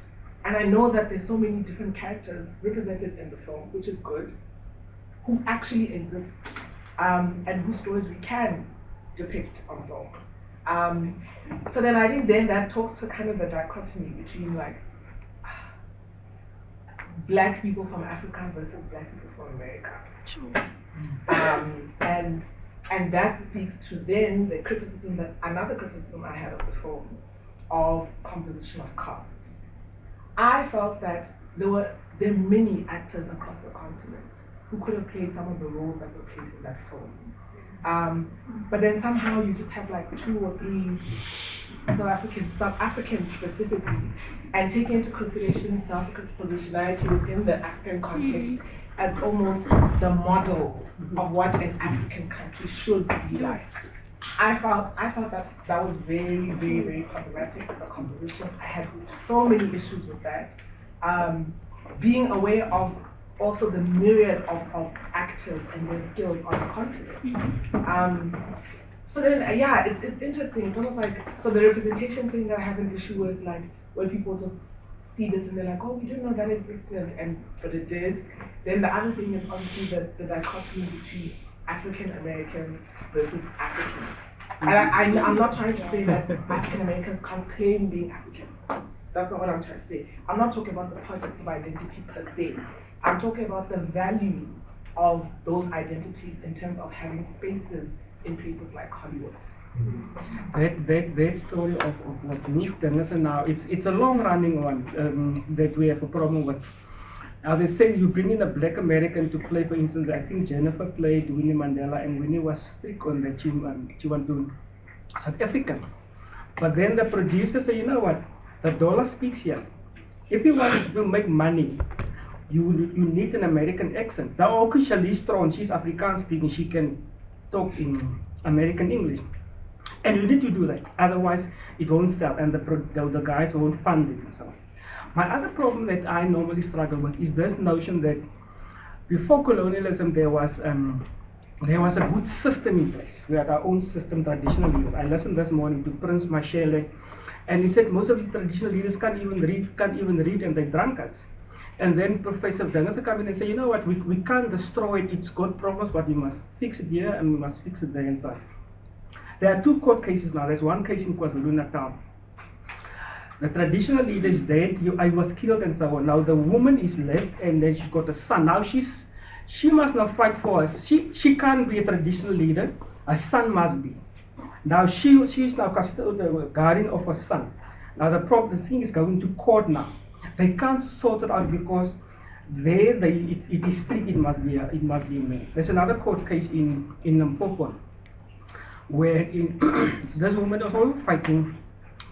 And I know that there's so many different characters represented in the film, which is good, who actually exist, and whose stories we can depict on film. So then I think then that talks to kind of the dichotomy between like black people from Africa versus black people from America. And that speaks to then the criticism that another criticism I had of the film of composition of cast. I felt that there are many actors across the continent who could have played some of the roles that were played in that film. But then somehow you just have like 2 or 3 South Africans specifically, and taking into consideration South Africa's positionality within the African context as almost the model of what an African country should be like. I felt that was very, very, very problematic as a composition. I had so many issues with that. Being aware of also the myriad of actors and their skills on the continent. So then, it's interesting. It's almost like, so the representation thing that I have an issue with, like, when people just see this and they're like, oh, we didn't know that existed, but it did. Then the other thing is obviously the dichotomy between African Americans versus Africans. And I'm not trying to say that African Americans can't claim being African. That's not what I'm trying to say. I'm not talking about the politics of identity per se. I'm talking about the value of those identities in terms of having spaces in places like Hollywood. That story of what Luke Dennison now, it's a long-running one that we have a problem with. As I say, you bring in a black American to play, for instance, I think Jennifer played Winnie Mandela, and Winnie was strict on that she wanted to South African. But then the producer said, you know what, the dollar speaks here. If you want to make money, you need an American accent. Now, okay, Charlize Theron, she's Afrikaans speaking, she can talk in American English. And you need to do that, otherwise it won't sell, and the guys won't fund it and so on. My other problem that I normally struggle with is this notion that before colonialism there was a good system in place. We had our own system, traditional leaders. I listened this morning to Prince Mashele, and he said most of the traditional leaders can't even read, and they're drunkards. And then Professor Dennison come in and say, you know what, we can't destroy it, it's got problems, but we must fix it here and we must fix it there and so. There are 2 court cases now. There's one case in KwaZulu-Natal. The traditional leader is dead, I was killed and so on. Now the woman is left and then she's got a son. Now she must not fight for us. She can't be a traditional leader, a son must be. Now she's now the guardian of her son. Now the thing is going to court now. They can't sort it out because it is strict, it must be made. There's another court case in Limpopo where this woman was all fighting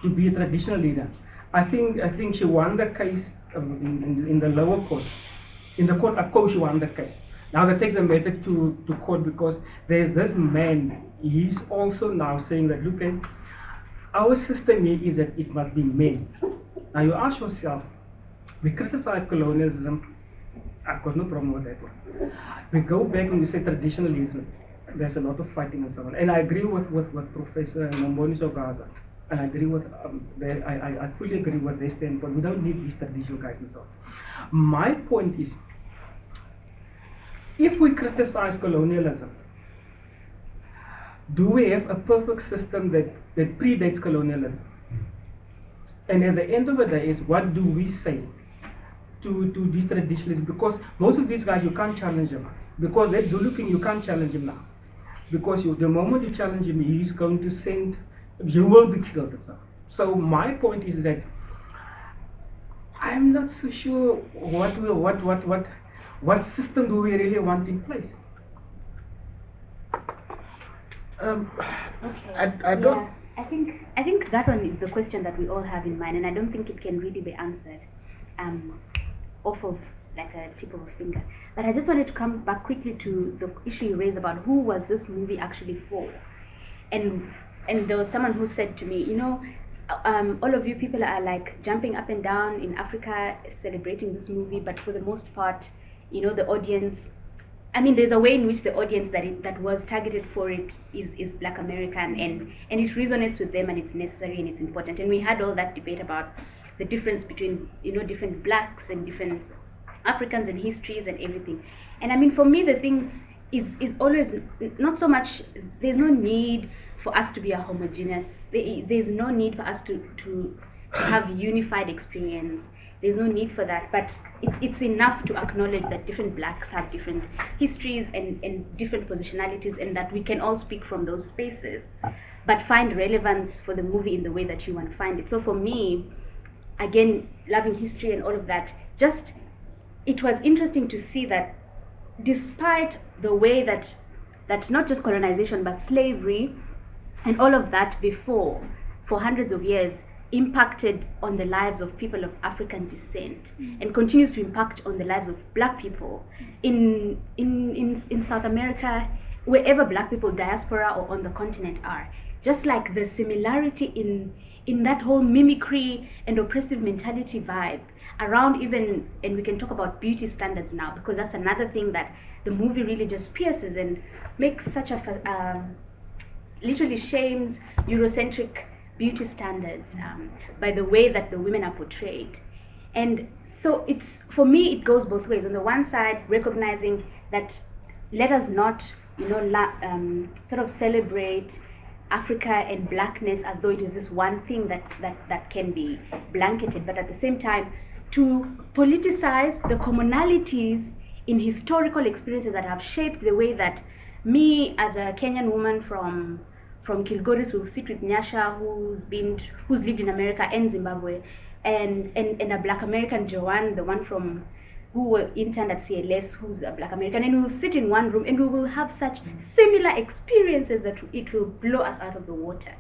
to be a traditional leader. I think she won the case in the lower court. In the court of course she won the case. Now they take the matter to court because there's this man, he's also now saying that, look, our system here is that it must be made. Now you ask yourself, we criticize colonialism, I've got no problem with that one. We go back and we say traditionalism, there's a lot of fighting and so on. And I agree with Professor Nomboni Sogaza. And I agree with, I fully agree with their standpoint. We don't need these traditional guys and so on. My point is, if we criticize colonialism, do we have a perfect system that predates colonialism? And at the end of the day is what do we say to these traditionalists? Because most of these guys, you can't challenge them. Because that Zulu thing, you can't challenge him now. Because the moment you challenge him, he's going to send, you will be killed. So my point is that I'm not so sure what system do we really want in place. I don't. Yeah, I think that one is the question that we all have in mind, and I don't think it can really be answered off of like a tip of a finger. But I just wanted to come back quickly to the issue you raised about who was this movie actually for. And there was someone who said to me, you know, all of you people are like jumping up and down in Africa celebrating this movie, but for the most part, you know, the audience, I mean, there's a way in which the audience that was targeted for it is Black American, and it resonates with them, and it's necessary and it's important. And we had all that debate about the difference between, you know, different blacks and different Africans and histories and everything. And I mean, for me, the thing is always not so much, there's no need for us to be a homogeneous, there's no need for us to have unified experience. There's no need for that, but it's enough to acknowledge that different blacks have different histories and different positionalities, and that we can all speak from those spaces, but find relevance for the movie in the way that you want to find it. So for me, again, loving history and all of that, just, it was interesting to see that despite the way that not just colonization, but slavery and all of that before, for hundreds of years, impacted on the lives of people of African descent, and continues to impact on the lives of black people in South America, wherever black people, diaspora or on the continent are. Just like the similarity in that whole mimicry and oppressive mentality vibe around even, and we can talk about beauty standards now, because that's another thing that the movie really just pierces and makes such a, literally shames Eurocentric beauty standards by the way that the women are portrayed. And so it's, for me, it goes both ways. On the one side, recognizing that let us not, you know, sort of celebrate Africa and blackness as though it is this one thing that can be blanketed, but at the same time to politicize the commonalities in historical experiences that have shaped the way that me as a Kenyan woman from Kilgoris who sit with Nyasha, who's lived in America and Zimbabwe, and a Black American, Joanne, the one who interned at CLS, who's a Black American, and we will sit in one room and we will have such similar experiences that it will blow us out of the water.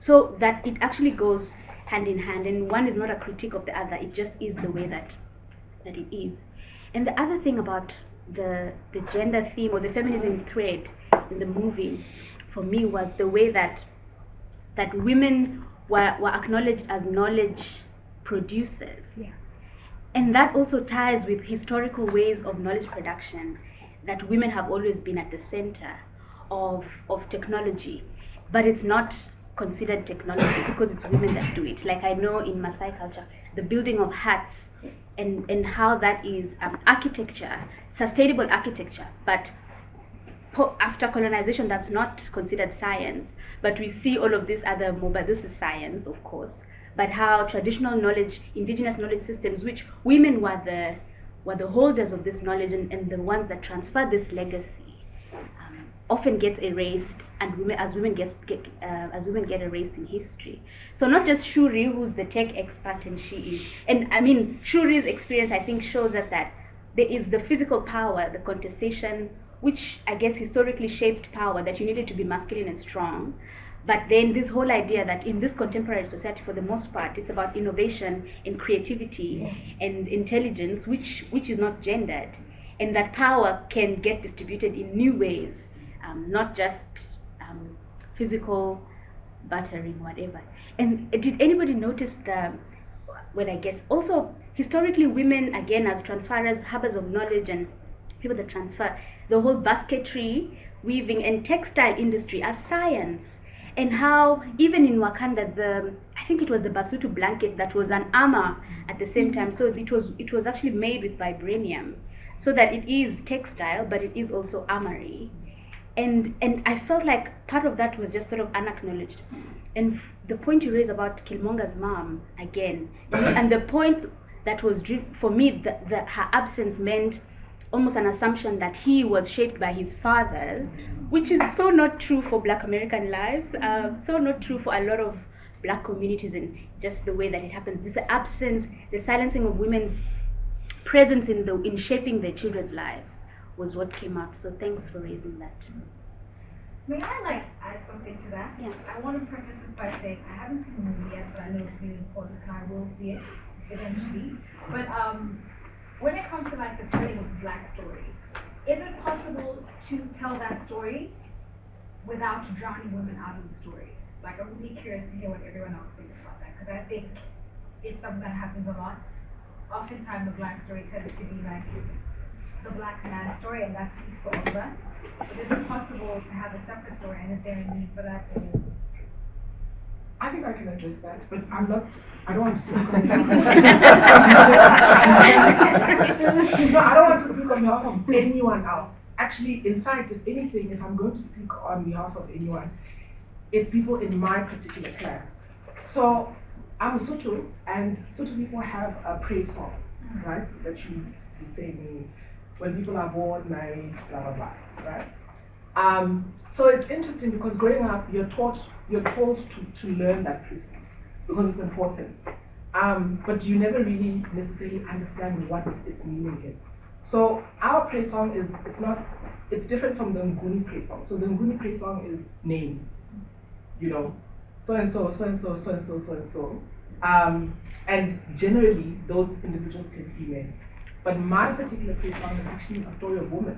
So that it actually goes hand in hand, and one is not a critique of the other, it just is the way that it is. And the other thing about the gender theme or the feminism thread in the movie, for me, was the way that women were acknowledged as knowledge producers. Yeah. And that also ties with historical ways of knowledge production, that women have always been at the center of technology, but it's not considered technology because it's women that do it. Like I know in Maasai culture, the building of huts and how that is architecture, sustainable architecture, but after colonization, that's not considered science, but we see all of these other mobile, this is science, of course, but how traditional knowledge, indigenous knowledge systems, which women were the holders of this knowledge and the ones that transfer this legacy, often gets erased, and as women get erased in history. So not just Shuri, who's the tech expert, and she is, and I mean Shuri's experience, I think, shows us that there is the physical power, the contestation, which I guess historically shaped power, that you needed to be masculine and strong. But then this whole idea that in this contemporary society, for the most part, it's about innovation and creativity and intelligence, which is not gendered, and that power can get distributed in new ways, not just physical battering, whatever. And did anybody notice I guess also historically women, again, as transferers, harbors of knowledge and people that transfer, the whole basketry, weaving and textile industry as science, and how even in Wakanda, I think it was the Basutu blanket that was an armor at the same time, so it was actually made with vibranium, so that it is textile, but it is also armory. And I felt like part of that was just sort of unacknowledged. And the point you raised about Killmonger's mom, again, and the point that was for me, her absence meant almost an assumption that he was shaped by his father, which is so not true for Black American lives, so not true for a lot of Black communities, and just the way that it happens. This absence, the silencing of women's presence in shaping their children's lives was what came up. So thanks for raising that. May I add something to that? Yeah. I want to preface this by saying I haven't seen the movie yet, but I know it's really important and I will see it eventually. But when it comes to the telling of the Black story, is it possible to tell that story without drowning women out of the story? I'm really curious to hear what everyone else thinks about that, because I think it's something that happens a lot. Oftentimes the Black story tends to be the Black man's story, and that's for all of us. But is it possible to have a separate story, and is there a need for that? I think I can address that, but I don't want to speak on I don't want to speak on behalf of anyone else. Actually, in fact, if anything, if I'm going to speak on behalf of anyone, it's people in my particular class. So I'm a Sotho, and Sotho people have a praise song, right? That you sing when people are born, married, blah blah blah, right? So it's interesting because growing up, you're told to learn that praise song because it's important, but you never really necessarily understand what its meaning is. So our praise song it's different from the Nguni praise song. So the Nguni praise song is name, so and so, so and so, so and so, so and so. And generally, those individuals can be men. But my particular praise song is actually a story of women.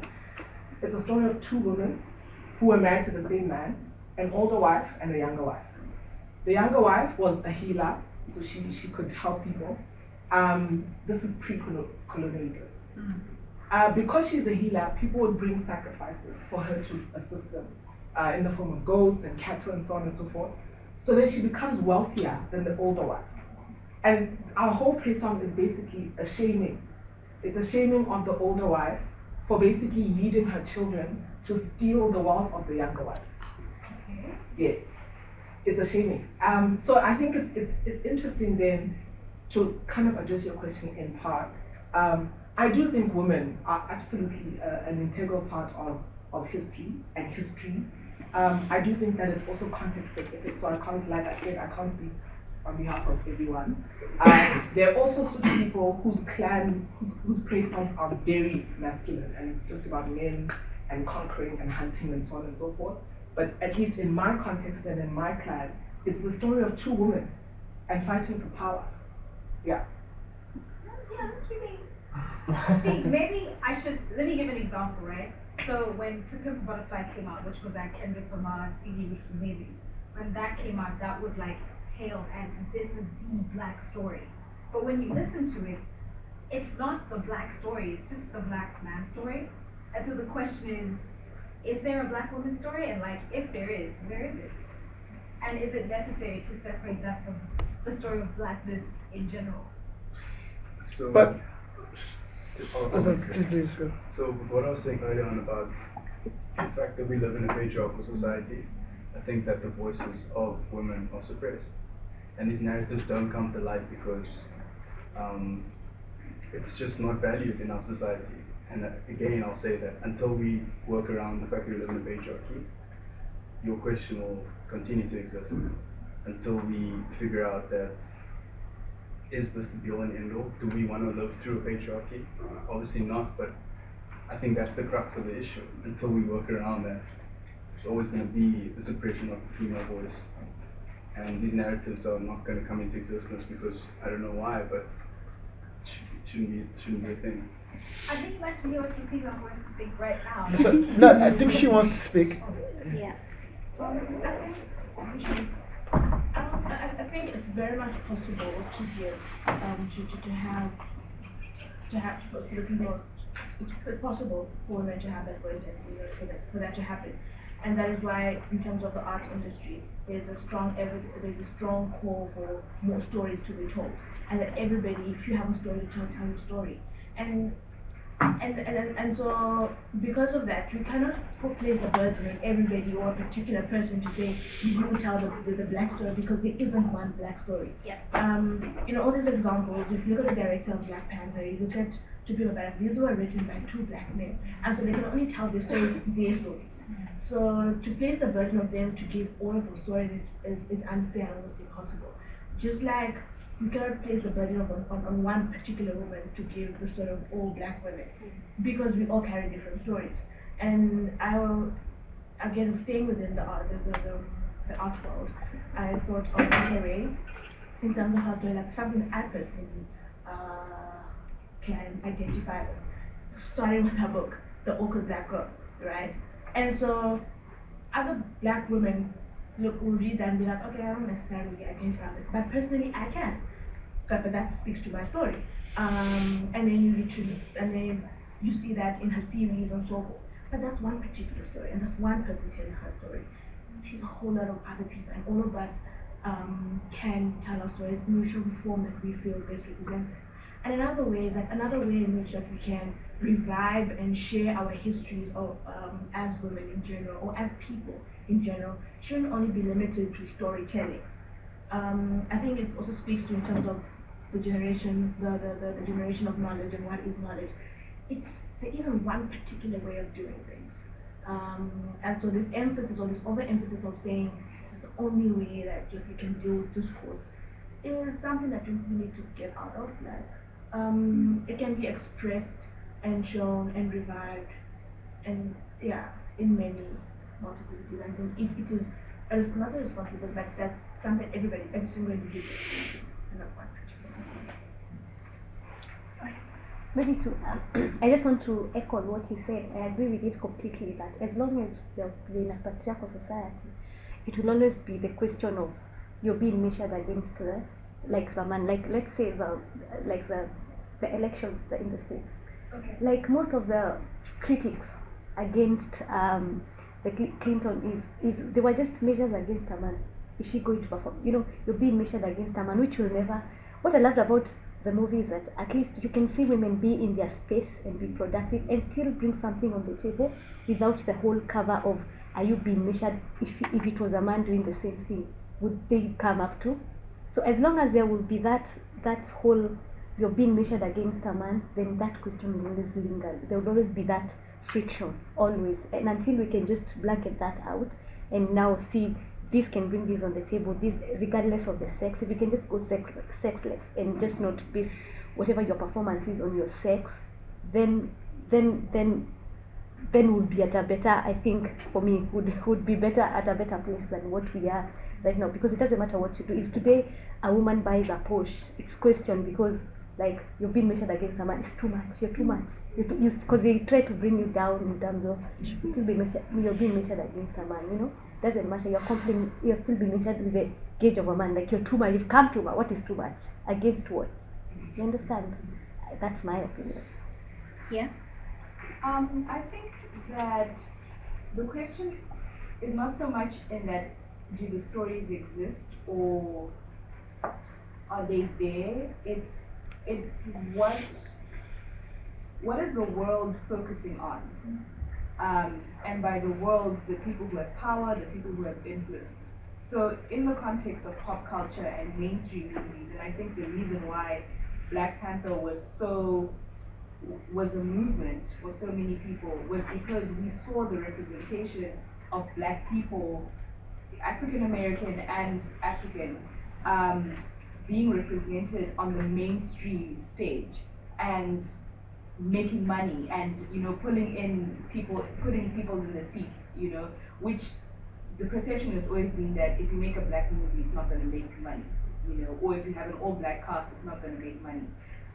It's a story of two women who were married to the same man, an older wife and a younger wife. The younger wife was a healer, so she could help people. This is pre-colonialism. Because she's a healer, people would bring sacrifices for her to assist them in the form of goats and cattle and so on and so forth. So then she becomes wealthier than the older wife. And our whole praise song is basically a shaming. It's a shaming of the older wife for basically leading her children to steal the wealth of the younger wife. Okay. Yes, it's a shaming. So I think it's interesting then to kind of address your question in part. I do think women are absolutely an integral part of history and history. I do think that it's also context specific, so I can't speak on behalf of everyone. There are also certain people whose praise songs are very masculine and it's just about men and conquering and hunting and so on and so forth. But at least in my context and in my clan, it's the story of two women and fighting for power. Yeah. Yeah, that's really... See, maybe let me give an example, right? So when To Pimp a Butterfly came out, which was that Kendrick Lamar CD, which was amazing, when that came out, that was hailed as this is the Black story. But when you listen to it, it's not the Black story, it's just the Black man story. And so the question is there a Black woman story? And if there is, where is it? And is it necessary to separate that from the story of Blackness in general? So, But so what I was saying earlier on about the fact that we live in a patriarchal society, I think that the voices of women are suppressed. And these narratives don't come to light because it's just not valued in our society. And again, I'll say that until we work around the fact that we live in a patriarchy, your question will continue to exist until we figure out that is this the be-all and end-all? Do we want to live through a patriarchy? Obviously not, but I think that's the crux of the issue. Until we work around that, it's always going to be the suppression of the female voice. And these narratives are not going to come into existence because I don't know why, but it shouldn't be a thing. I'd just like to hear what you think wants to think right now. No, I think she wants to speak. Yeah. I think it's very much possible to give, to have people. It's possible for women to have that voice and for that to happen, and that is why, in terms of the art industry, there's a strong call for more stories to be told, and that everybody, if you have a story to tell your story. And And so because of that, we cannot place a burden on everybody or a particular person to say you tell the black story, because there isn't one black story. Yeah. All these examples, if you look at the director of Black Panther, you look at Tupi Mabarak, these were written by two black men, and so they can only tell their stories, their stories. So to place the burden of them to give all of the stories is unfair and almost impossible. Just like you cannot place the burden on one particular woman to give the story of all black women, because we all carry different stories. And I will, again, staying within the art world, I thought of Ray in terms of how to like something I personally can identify with, starting with her book, The Awkward Black Girl, right? And so other black women will read that and be like, okay, I don't necessarily identify with it, but personally I can, but that speaks to my story. And then you see that in her series and so forth. But that's one particular story, and that's one person telling her story. She's a whole lot of other people, and all of us can tell our stories in whichever form that we feel best represents it. And another way in which that we can revive and share our histories of, as women in general, or as people in general, shouldn't only be limited to storytelling. I think it also speaks to in terms of the generation, the generation of knowledge and what is knowledge. There isn't one particular way of doing things. And so this emphasis or this overemphasis of saying it's the only way that we can deal with discourse is something that we need to get out of. It can be expressed and shown and revived, and in many multiplicity. I think it is not a responsibility, but that's something every single individual can do, and not one particular. Maybe I just want to echo what you said. I agree with it completely, that as long as we're in a patriarchal society, it will always be the question of you're being measured against someone, let's say the elections in the States. Okay. Like most of the critics against the Clinton is they were just measured against a man. Is she going to perform? You're being measured against a man, which will never. What I loved about the movie is that at least you can see women be in their space and be productive and still bring something on the table without the whole cover of are you being measured. If it was a man doing the same thing, would they come up to? So as long as there will be that whole you're being measured against a man, then that question will always linger. There will always be that friction, always. And until we can just blanket that out and now see this can bring this on the table, this regardless of the sex, if you can just go sexless and just not base whatever your performance is on your sex, then we'll be at a better, I think for me, would be better at a better place than what we are right now, because it doesn't matter what you do. If today a woman buys a Porsche, it's questioned because you're being measured against a man, it's too much, you're too much. Because they try to bring you down in terms of you're being measured against a man, doesn't matter, you're still being measured with the gauge of a man, you're too much, you've come too much. What is too much? Against what? You understand? That's my opinion. Yeah? I think that the question is not so much in that do the stories exist or are they there? It's what is the world focusing on? And by the world, the people who have power, the people who have influence. So in the context of pop culture and mainstream movies, and I think the reason why Black Panther was a movement for so many people was because we saw the representation of black people, African American and African, being represented on the mainstream stage and making money and putting people in the seat, which the perception has always been that if you make a black movie, it's not going to make money, or if you have an all black cast, it's not going to make money.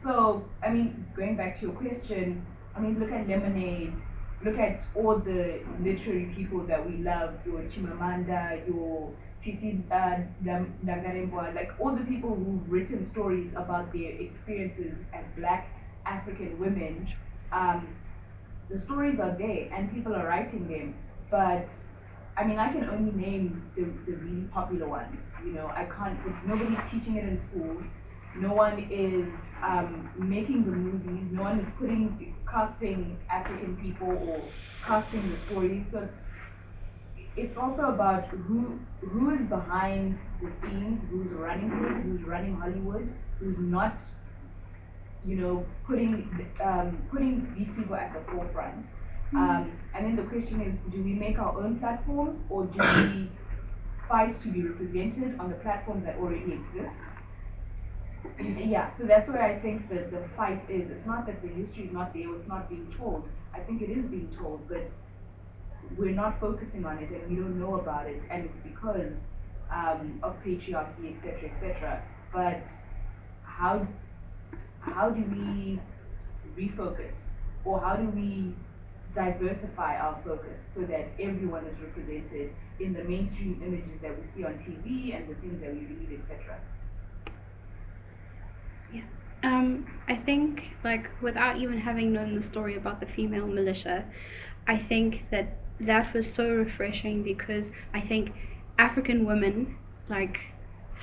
So I mean, going back to your question, I mean, look at Lemonade, look at all the literary people that we love, your Chimamanda, your Titi Dangarembwa, like all the people who've written stories about their experiences as black African women. The stories are there and people are writing them, but I mean, I can only name the really popular ones. I can't, nobody's teaching it in school. No one is making the movies. No one is casting African people or casting the stories. So it's also about who is behind the scenes, who's running it, who's running Hollywood, who's not, putting these people at the forefront. And then the question is, do we make our own platforms, or do we fight to be represented on the platforms that already exist? Yeah, so that's where I think that the fight is. It's not that the history is not there, or it's not being told. I think it is being told, but we're not focusing on it, and we don't know about it, and it's because of patriarchy, etc., etc. But how do we refocus, or how do we diversify our focus so that everyone is represented in the mainstream images that we see on TV and the things that we read, etc.? Yeah. I think, without even having known the story about the female militia, I think that was so refreshing, because I think African women,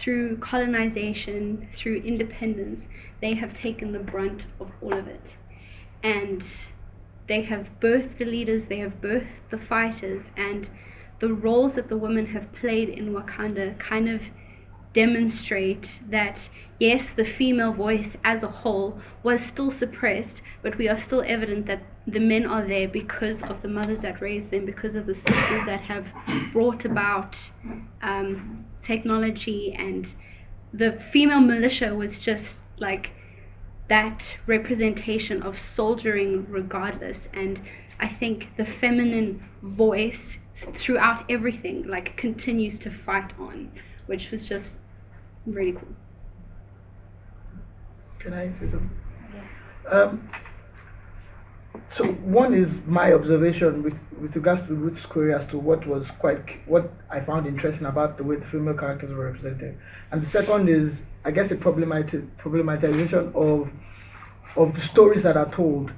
through colonization, through independence, they have taken the brunt of all of it. And they have birthed the leaders, they have birthed the fighters, and the roles that the women have played in Wakanda kind of demonstrate that, yes, the female voice as a whole was still suppressed, but we are still evident that the men are there because of the mothers that raised them, because of the sisters that have brought about technology, and the female militia was just that representation of soldiering regardless. And I think the feminine voice throughout everything continues to fight on, which was just really cool. Can I say something? Yeah. So one is my observation with regards to Ruth's query as to what I found interesting about the way the female characters were represented, and the second is, I guess, a problematization of the stories that are told.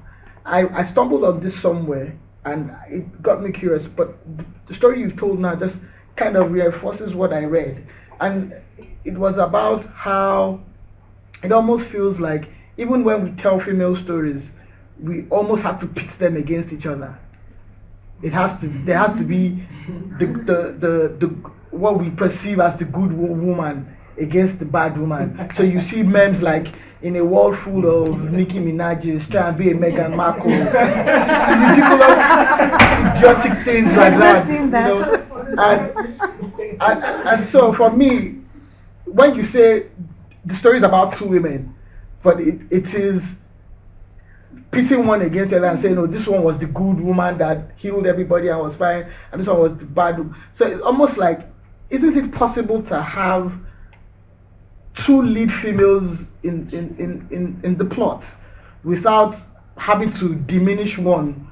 I stumbled on this somewhere and it got me curious, but the story you've told now just kind of reinforces what I read, and it was about how it almost feels like even when we tell female stories, we almost have to pit them against each other. There has to be the what we perceive as the good woman against the bad woman. So you see men in a world full of Nicki Minaj's trying to be a Meghan Markle, ridiculous, idiotic things like that. And so for me, when you say the story is about two women, but it is pitting one against the other and saying, no, this one was the good woman that healed everybody and was fine, and this one was the bad woman. So it's almost isn't it possible to have two lead females in the plot without having to diminish one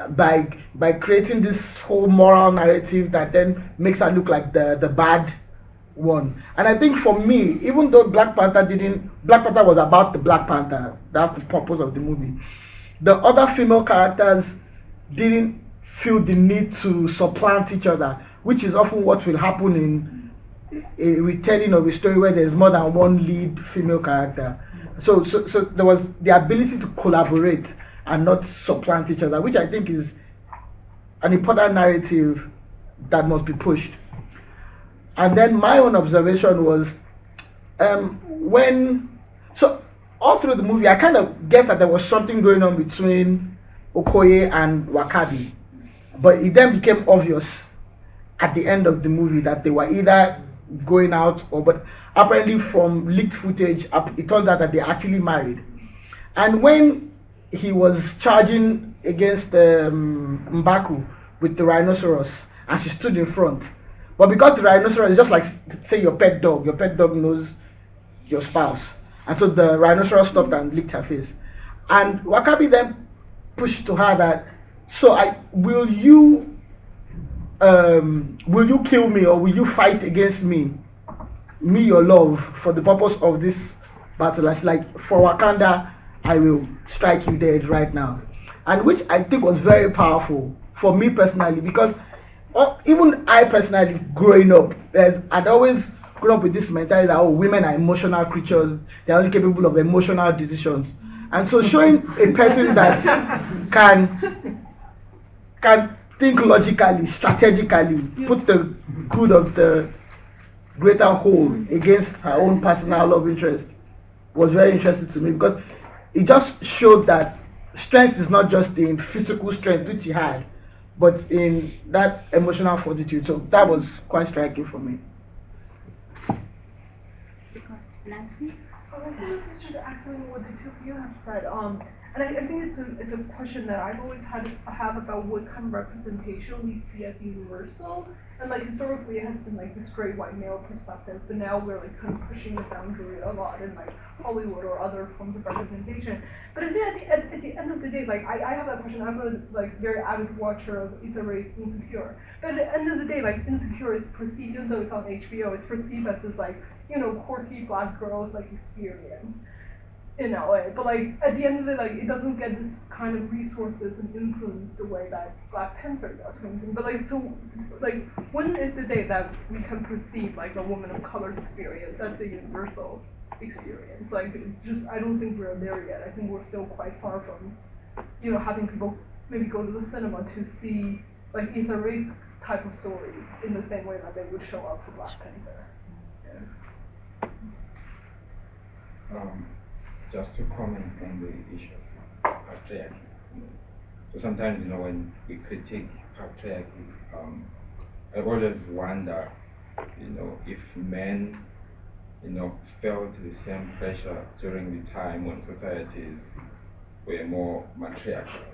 by creating this whole moral narrative that then makes her look like the bad one? And I think for me, even though Black Panther was about the Black Panther, that's the purpose of the movie, the other female characters didn't feel the need to supplant each other, which is often what will happen in a retelling of a story where there's more than one lead female character. So there was the ability to collaborate and not supplant each other, which I think is an important narrative that must be pushed. And then my own observation was all through the movie I kind of guessed that there was something going on between Okoye and Wakabi, but it then became obvious at the end of the movie that they were either going out but apparently from leaked footage it turns out that they actually married. And when he was charging against Mbaku with the rhinoceros and she stood in front, but because the rhinoceros is just like, say, your pet dog knows your spouse, and so the rhinoceros stopped and licked her face, and Wakabi then pushed to her that, will you kill me, or will you fight against me your love, for the purpose of this battle? Like, for Wakanda, I will strike you dead right now. And which I think was very powerful for me personally, because even I personally, growing up, I'd always grew up with this mentality that, oh, women are emotional creatures, they're only capable of emotional decisions. And so showing a person that can think logically, strategically, put the good of the greater whole against her own personal love interest was very interesting to me, because it just showed that strength is not just in physical strength which he had, but in that emotional fortitude. So that was quite striking for me. Nancy? I think this is actually what the two of you have said. And I think it's a question that I've always have about what kind of representation we see as universal. And like historically it has been like this great white male perspective, but now we're like kind of pushing the boundary a lot in like Hollywood or other forms of representation. But at the end of the day, like I have that question. I'm a like very avid watcher of Issa Rae's Insecure. But at the end of the day, like Insecure is perceived, even though it's on HBO, it's perceived as this like, you know, quirky black girl's like experience in LA, but like at the end of it, like it doesn't get this kind of resources and influence the way that Black Panther does, for instance. But like, so like when is the day that we can perceive like a woman of color experience? That's a universal experience. Like just, I don't think we're there yet. I think we're still quite far from, you know, having people maybe go to the cinema to see like Issa Rae's type of stories in the same way that they would show up for Black Panther. Yeah. Just to comment on the issue of patriarchy. So sometimes, you know, when we critique patriarchy, I always wonder, you know, if men, you know, felt the same pressure during the time when societies were more matriarchal.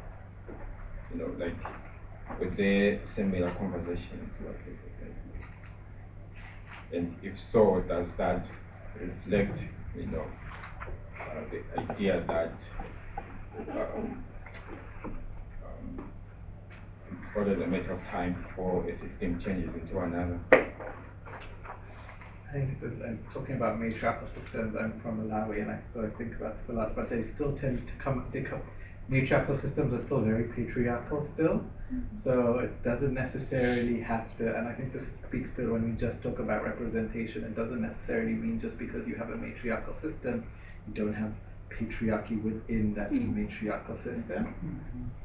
You know, like, were there similar conversations like this? And if so, does that reflect, you know, the idea that what is a matter of time before a system changes into another? I think talking about matriarchal systems, I'm from Malawi, and I think about this a lot, but they still tend to come, matriarchal systems are still very patriarchal still, so it doesn't necessarily have to, and I think this speaks to when we just talk about representation, it doesn't necessarily mean just because you have a matriarchal system, you don't have patriarchy within that matriarchal system.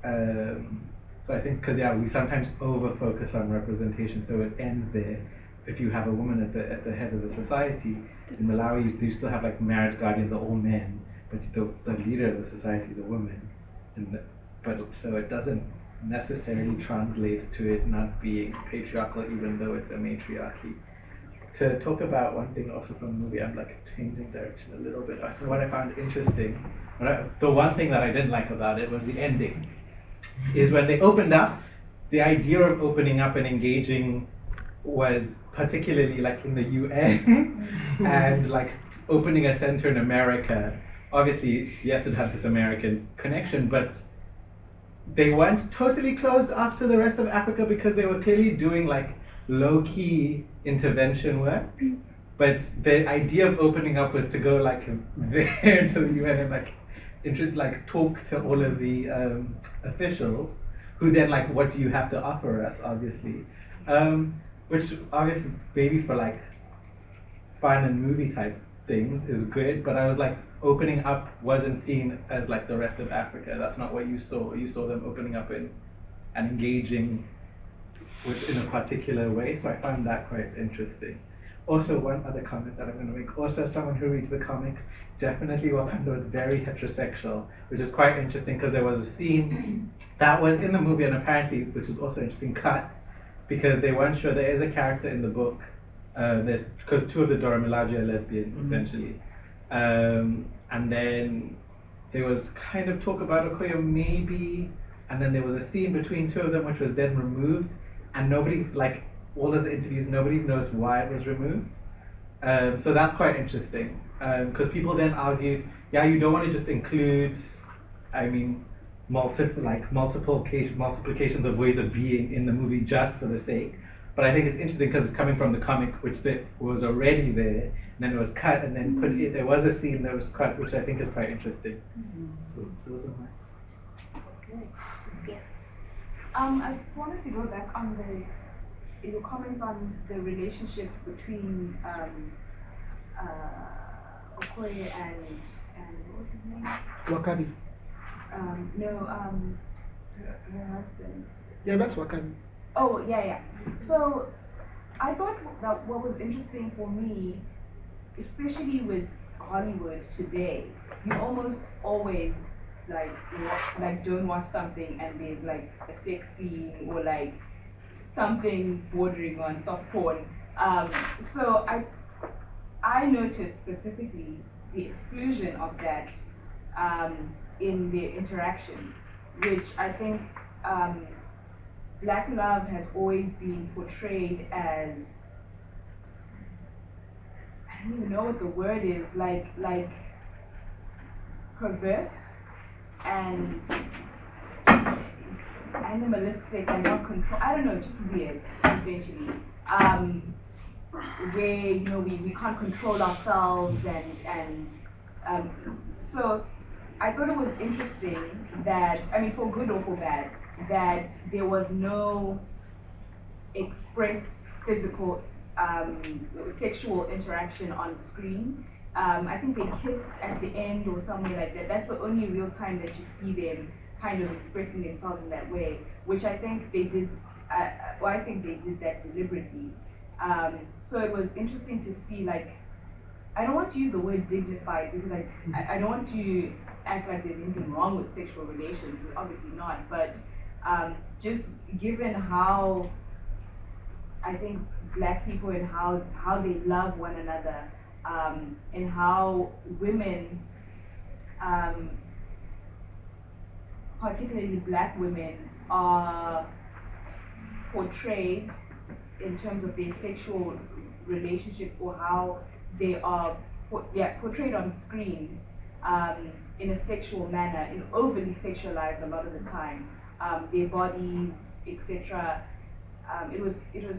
So I think, because we sometimes over-focus on representation, so it ends there. If you have a woman at the head of the society, in Malawi you still have like marriage guardians are all men, but the leader of the society is a woman. So it doesn't necessarily translate to it not being patriarchal, even though it's a matriarchy. To talk about one thing also from the movie, I'm like changing direction a little bit. What I found interesting, the one thing that I didn't like about it was the ending. Is when they opened up, the idea of opening up and engaging was particularly like in the UN and like opening a center in America. Obviously, yes, it has this American connection, but they weren't totally closed off to the rest of Africa because they were clearly doing like low-key intervention work. But the idea of opening up was to go like there to the UN and like talk to all of the officials, who then like, what do you have to offer us, obviously. Which obviously maybe for like fun and movie type things is good, but I was like, opening up wasn't seen as like the rest of Africa. That's not what you saw. You saw them opening up and engaging in a particular way, so I found that quite interesting. Also, one other comment that I'm going to make, also as someone who reads the comic, definitely Wakanda was very heterosexual, which is quite interesting because there was a scene that was in the movie and apparently, which was also interesting, cut, because they weren't sure. There is a character in the book, because two of the Dora Milaje are lesbian, essentially. And then there was kind of talk about Okoye maybe, and then there was a scene between two of them which was then removed, and nobody, like all of the interviews, nobody knows why it was removed. So that's quite interesting, because people then argue, yeah, you don't want to just include, I mean, multiplications of ways of being in the movie just for the sake. But I think it's interesting because it's coming from the comic, which was already there, and then it was cut, and then put it. There was a scene that was cut, which I think is quite interesting. So those are my. Okay. Yes. I wanted to go back on the your comments on the relationship between Okoye and what was his name? Wakabi. Her husband. Yeah, that's Wakabi. Oh, yeah. So I thought that what was interesting for me, especially with Hollywood today, you almost always don't watch something and there's like a sex scene or like something bordering on soft porn. So I noticed specifically the exclusion of that in the interaction, which I think Black love has always been portrayed as, I don't even know what the word is, like perverse and animalistic and not control. I don't know, just weird, essentially. Where we can't control ourselves and so I thought it was interesting that, I mean, for good or for bad, that there was no express physical sexual interaction on screen. I think they kissed at the end or somewhere like that. That's the only real time that you see them kind of expressing themselves in that way, which I think they did. I think they did that deliberately. So it was interesting to see, like, I don't want to use the word dignified because I don't want to act like there's anything wrong with sexual relations. Obviously not, but just given how I think Black people and how they love one another, and how women, particularly Black women, are portrayed in terms of their sexual relationship or how they are portrayed on screen in a sexual manner, in overly sexualized a lot of the time, their bodies, etc. It was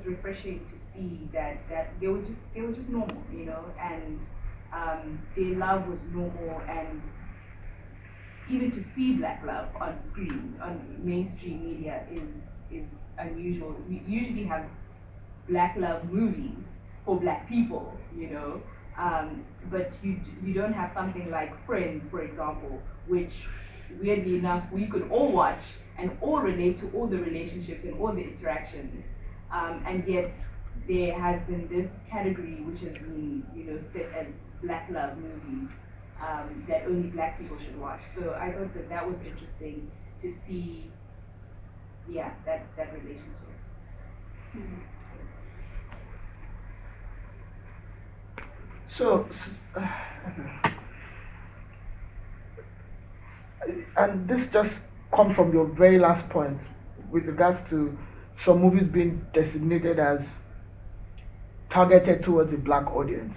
refreshing to see that they were just normal, and their love was normal, and even to see Black love on screen, on mainstream media is unusual. We usually have Black love movies for Black people, but you don't have something like Friends, for example, which weirdly enough we could all watch and all relate to all the relationships and all the interactions, and yet there has been this category which has been set as Black love movies that only Black people should watch. So I thought that was interesting to see, that relationship. So, and this just comes from your very last point with regards to some movies being designated as targeted towards the Black audience.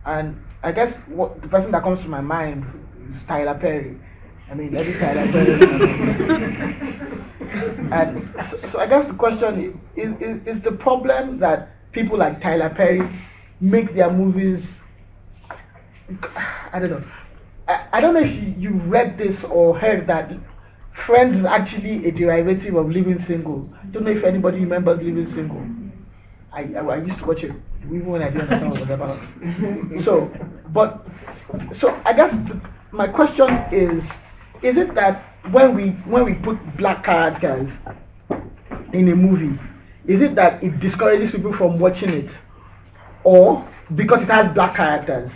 And I guess the person that comes to my mind is Tyler Perry. I mean, every Tyler Perry. And so I guess the question is the problem that people like Tyler Perry make their movies, I don't know. I don't know if you read this or heard that Friends is actually a derivative of Living Single. Don't know if anybody remembers Living Single. I used to watch it even when I didn't understand what it was about. So I guess my question is it that when we put Black characters in a movie, is it that it discourages people from watching it, or because it has Black characters,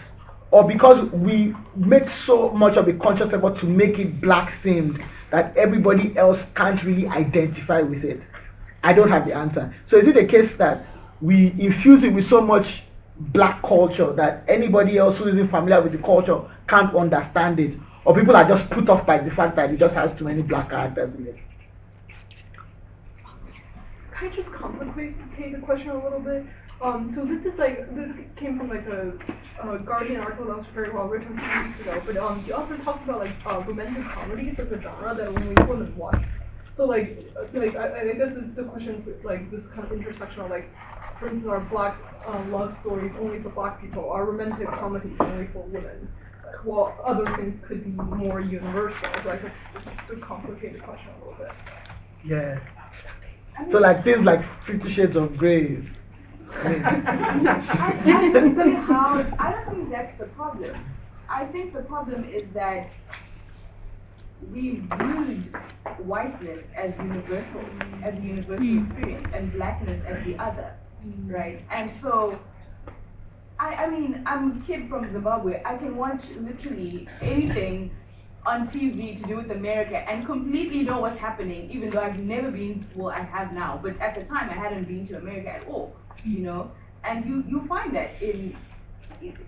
or because we make so much of a conscious effort to make it Black themed that everybody else can't really identify with it? I don't have the answer. So is it a case that we infuse it with so much Black culture that anybody else who isn't familiar with the culture can't understand it, or people are just put off by the fact that it just has too many Black characters in it? Can I just complicate the question a little bit? So this came from a Guardian article that was very well written a few weeks ago. But he also talked about romantic comedies as a genre that only women watch. So I guess the question is this kind of intersection of for instance, are Black love stories only for Black people? Are romantic comedies only for women? While other things could be more universal. So I guess it's just to complicate the question a little bit. Yeah. So like things like 50 Shades of Grey. I don't think that's the problem. I think the problem is that we viewed whiteness as universal, as the universal experience, and blackness as the other, right? And so, I mean, I'm a kid from Zimbabwe. I can watch literally anything on TV to do with America and completely know what's happening, even though I've never been, well, I have now, but at the time I hadn't been to America at all, you know? And you find that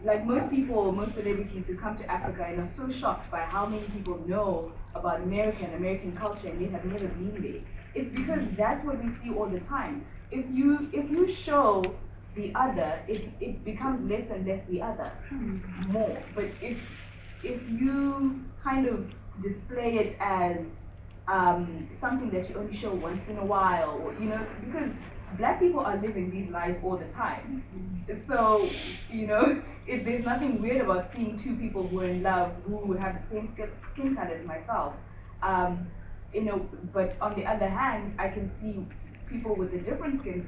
like most people, most celebrities who come to Africa and are so shocked by how many people know about America and American culture and they have never been there. It's because that's what we see all the time. If you show the other, it becomes less and less the other, more. But if you kind of display it as something that you only show once in a while, or, you know, because black people are living these lives all the time. So, you know, there's nothing weird about seeing two people who are in love who have the same skin color as myself. You know, but on the other hand, I can see people with a different skin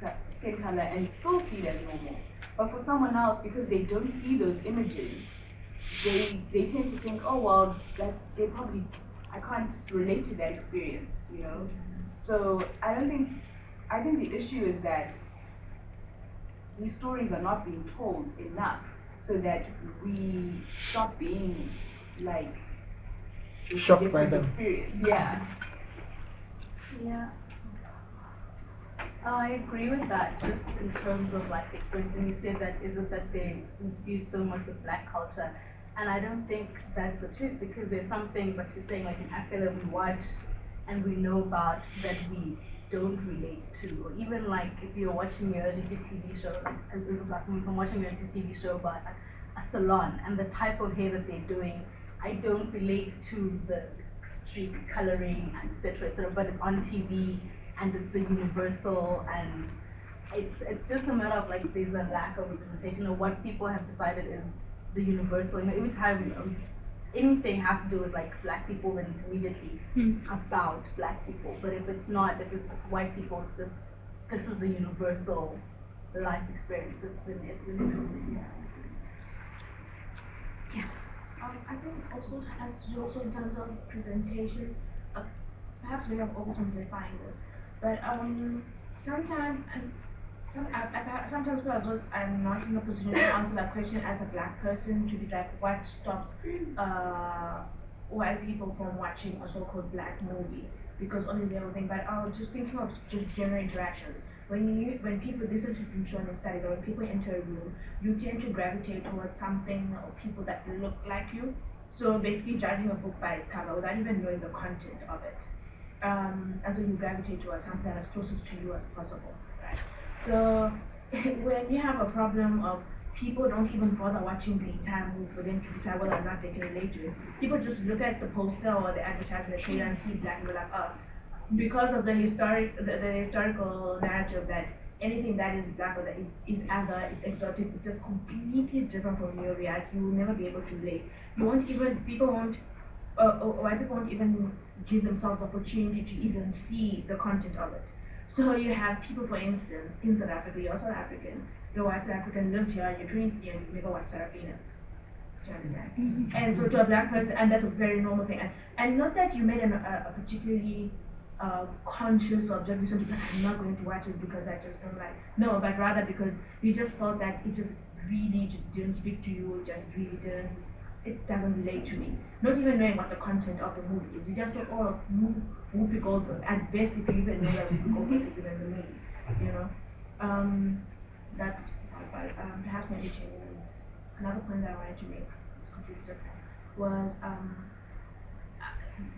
color and still see it as normal. But for someone else, because they don't see those images, they tend to think, oh well, I can't relate to that experience, you know. So I think the issue is that these stories are not being told enough, so that we stop being like shocked by them. Experience. Yeah. Yeah. I agree with that, just in terms of like when you say that is it that they infuse so much of black culture, and I don't think that's the truth, because there's something that you're saying like in Africa that we watch and we know about that we don't relate to, or even like if you're watching your reality TV show, as a black woman, I'm watching a reality TV show about a salon and the type of hair that they're doing, I don't relate to the streak coloring, etc., but it's on TV and it's the universal, and it's just a matter of like there's a lack of representation of what people have decided is the universal. You know, every time anything has to do with like black people, then it's immediately about black people. But if it's not, if it's white people, it's just, this is the universal life experience. It's really yeah. I think also has to do also in terms of presentation. Perhaps we have oversimplifying this, but sometimes because I'm not in a position to answer that question as a black person, to be like, what stops white people from watching a so-called black movie? Because only the other thing. But I was just thinking of just general interactions. When people listen to film and study, or when people enter a room, you tend to gravitate towards something or people that look like you. So basically judging a book by its cover without even knowing the content of it. And so you gravitate towards something as closest to you as possible, right? So when you have a problem of people don't even bother watching the entire movie for them to decide whether or not they can relate to it, people just look at the poster or the advertisement, the trailer, and see black and go like, oh, because of the historical narrative that anything that is black or that is other, is exotic, is just completely different from your reality, you will never be able to relate. White people won't even give themselves the opportunity to even see the content of it. So you have people, for instance, in South Africa, you're South African, you're white South African, live here, you're 20 and you never watch Sarafina. And so to a black person, and that's a very normal thing. And not that you made a particularly conscious observation because I'm not going to watch it because I just don't like. No, but rather because you just felt that it just really just didn't speak to you, just really didn't, it doesn't relate to me. Not even knowing what the content of the movie is. You just thought, oh, Whoopi Goldberg. At best, if you even know that Whoopi Goldberg is even in the movie, you know. That's perhaps maybe changing. Another point that I wanted to make, completely different, was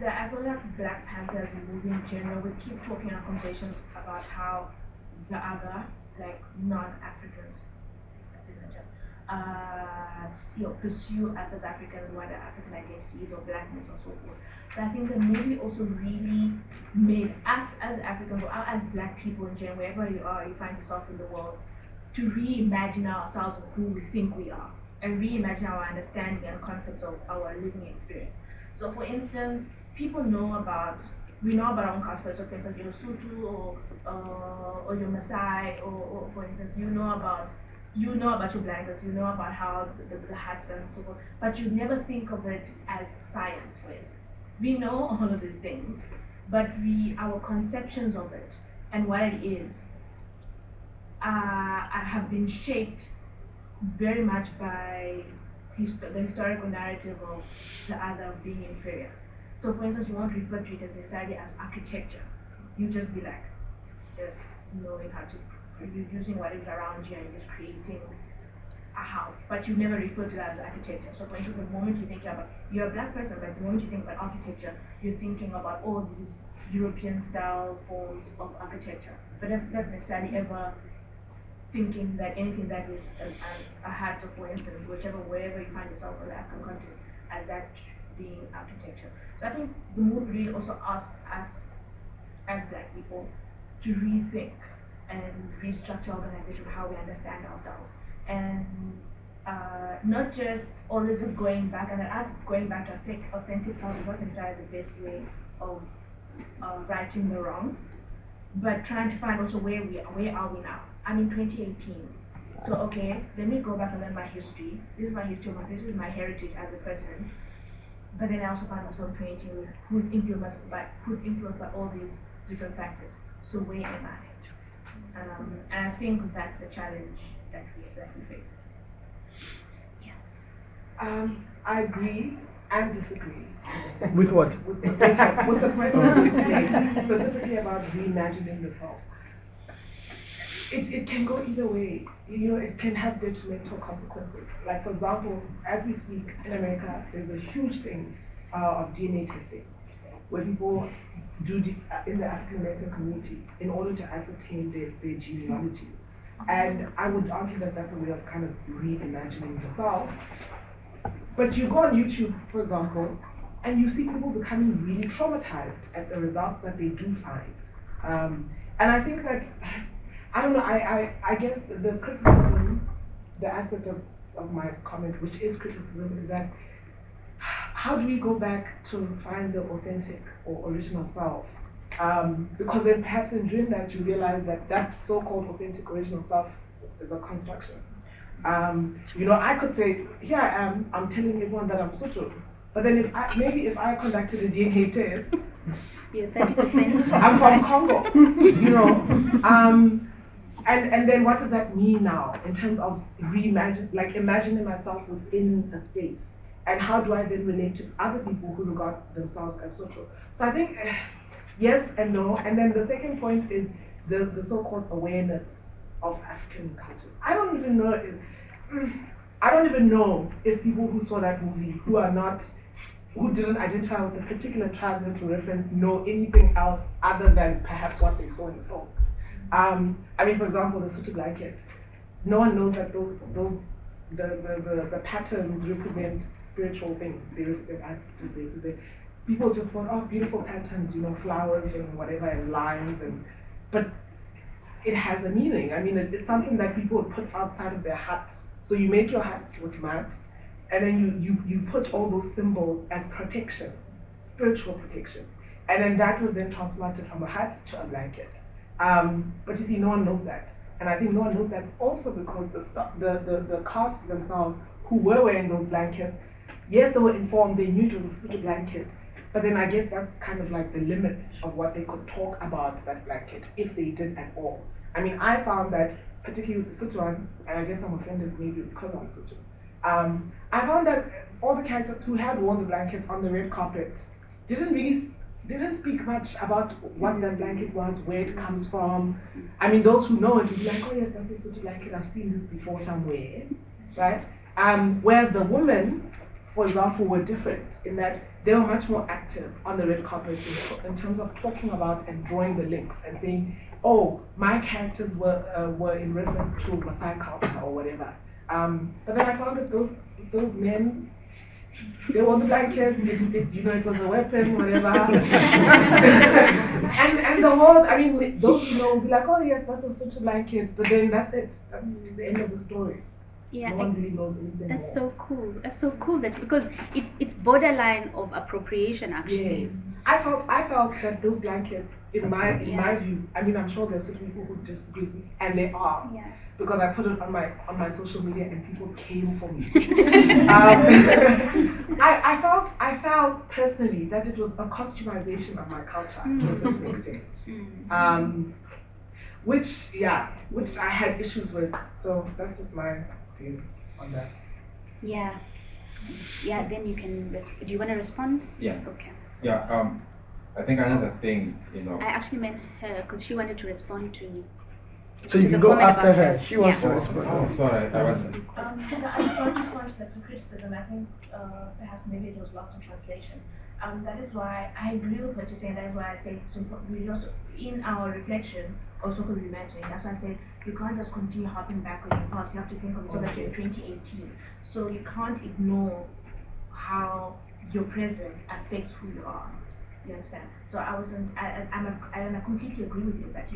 I feel like Black Panther as a movie in general, we keep talking in our conversations about how the other, like non-Africans, pursue as Africans, what their African identities or blackness or so forth. But I think the movie also really made us as Africans, or as black people in general, wherever you are, you find yourself in the world, to reimagine ourselves of who we think we are, and reimagine our understanding and concepts of our living experience. So for instance, people know about we know about our own culture, so for instance, you're Sutu or you're Maasai, or for instance, you know about your blankets, you know about how the hats and so forth, but you never think of it as science. We know all of these things, but our conceptions of it and what it is have been shaped very much by the historical narrative of the other being inferior. So for instance, you won't refer to it as necessarily as architecture. You just be like, just knowing how to, you're using what is around you and just creating a house, but you never refer to that as architecture. So for instance, the moment you think about, you're a black person, but the moment you think about architecture, you're thinking about all these European style forms of architecture. But that's not necessarily ever thinking that anything that is a hat, or for instance, wherever you find yourself on the African continent, as that being architecture. So I think the movie really also asks us as black people to rethink and restructure organization, how we understand ourselves. And not just always going back, and us going back to authentic self is not necessarily the best way of righting the wrong, but trying to find also where are we now? I'm in 2018. So okay, let me go back and learn my history. This is my history, this is my heritage as a person. But then I also find myself in 2018 who's influenced by all these different factors. So where am I? And I think that's the challenge that we face. Yeah. I agree and disagree. With what? With the question today, specifically about reimagining the self. It can go either way. You know, it can have detrimental consequences. Like for example, as we speak in America, there's a huge thing of DNA testing, where people do in the African American community in order to ascertain their genealogy. And I would argue that that's a way of kind of reimagining the self. But you go on YouTube, for example, and you see people becoming really traumatized at the results that they do find. And I think that, I don't know, I guess the criticism, the aspect of my comment, which is criticism, is that how do we go back to find the authentic or original self? Because then perhaps in doing that you realize that that so-called authentic original self is a construction. You know, I could say, here I am, I'm telling everyone that I'm Sutu. But then if I conducted a DNA test, you're 30%. I'm from Congo, you know. And then what does that mean now in terms of imagining myself within a space? And how do I then relate to other people who regard themselves as Sutu? So I think yes and no. And then the second point is the so-called awareness of African culture. I don't even know if people who saw that movie, who didn't identify with a particular tribe to reference, know anything else other than perhaps what they saw in the film. I mean, for example, the Sutu blanket. No one knows that the patterns represent spiritual things. They represent attitudes. People just thought, oh, beautiful patterns, you know, flowers and whatever, and lines, but it has a meaning. I mean, it's something that people would put outside of their hats. So you make your hat with mud, and then you put all those symbols as protection, spiritual protection. And then that was then transplanted from a hat to a blanket. But you see, no one knows that. And I think no one knows that also because the castes themselves who were wearing those blankets, yes, they were informed, they knew it was a blanket, but then I guess that's kind of like the limit of what they could talk about that blanket, if they did at all. I mean, I found that, particularly with the Sutu, and I guess I'm offended maybe because I'm Sutu, I found that all the characters who had worn the blanket on the red carpet didn't speak much about what that blanket was, where it comes from. I mean, those who know it would be like, oh yes, that's a Sutu blanket, I've seen this before somewhere, right? Whereas the women, for example, were different in that they were much more active on the red carpet in terms of talking about and drawing the links and saying, oh, my characters were in reference to Maasai culture or whatever. But then I found that those men, they wore the blankets, you know, it was a weapon, whatever. and the whole, I mean, those who know will be like, oh yes, that's a Sutu blanket, but then that's it. That's the end of the story. Yeah, no one really knows anything That's more. so cool. That's so cool. That's because it's borderline of appropriation, actually. Yes. I felt that those blankets, in my view, I mean, I'm sure there's certain people who disagree with me, and they are, Yeah. because I put it on my social media and people came for me. I felt personally that it was a customization of my culture. If this makes sense. Which I had issues with. So that's just my view on that. Yeah. Yeah, then you can, do you want to respond? Yeah. Okay. Yeah, I think another thing, I actually meant her because she wanted to respond to So you the can go comment after about her. She wants to Oh, respond. oh, sorry, I wasn't. I just want to criticism. I think perhaps maybe it was lost in translation. That is why I agree with what you're saying. That is why I say it's important. We also, in our reflection, also could be mentioning. That's why I say you can't just continue hopping backwards in the past. You have to think of it so that you're in 2018. So you can't ignore how your present affects who you are. You understand? So I completely agree with you that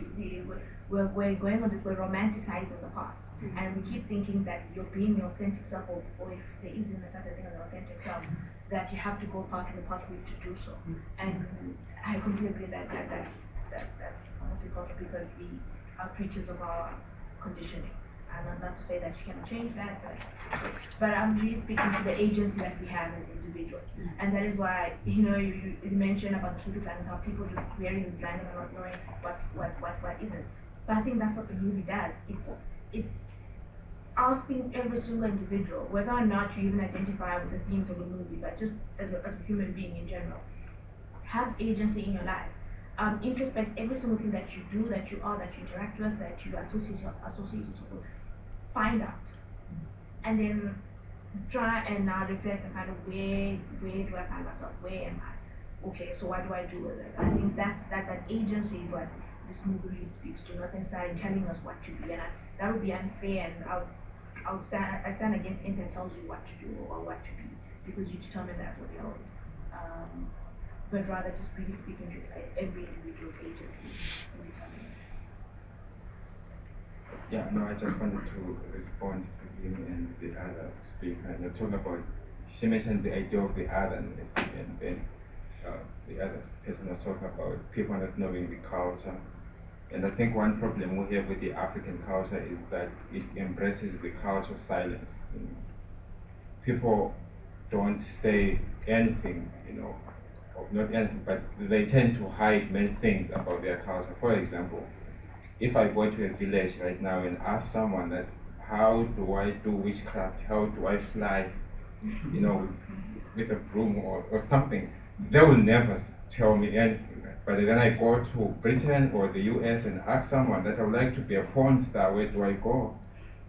we're going on this, we're romanticizing the past. And we keep thinking that you're being your authentic self, or if there isn't such a thing as an authentic self, that you have to go back in the past way to do so. And I completely agree that's honestly possible because we are creatures of our conditioning. And I'm not to say that you cannot change that, but I'm really speaking to the agency that we have as individuals. And that is why, you mentioned about the super and how people just wearing the blind and not knowing what isn't. But I think that's what the movie does. It's asking every single individual, whether or not you even identify with the themes of the movie, but just as a human being in general, have agency in your life. Introspect every single thing that you do, that you are, that you interact with, that you associate yourself with. Find out. And then try and now reflect and kind of where do I find myself? Where am I? Okay, so what do I do with it? I think that agency is what this movie really speaks to, not necessarily telling us what to be. And that would be unfair, and I stand against anything that tells you what to do or what to be, because you determine that for your own. But rather just really speaking to every individual's agency and determining. Yeah, no, I just wanted to respond to him and the other speaker. You're talking about, she mentioned the idea of the otherness, and then the other person was talking about people not knowing the culture. And I think one problem we have with the African culture is that it embraces the culture of silence. People don't say anything, or not anything, but they tend to hide many things about their culture. For example, if I go to a village right now and ask someone that, how do I do witchcraft, how do I fly, with a broom or something, they will never tell me anything. But then I go to Britain or the US and ask someone that I would like to be a porn star, where do I go?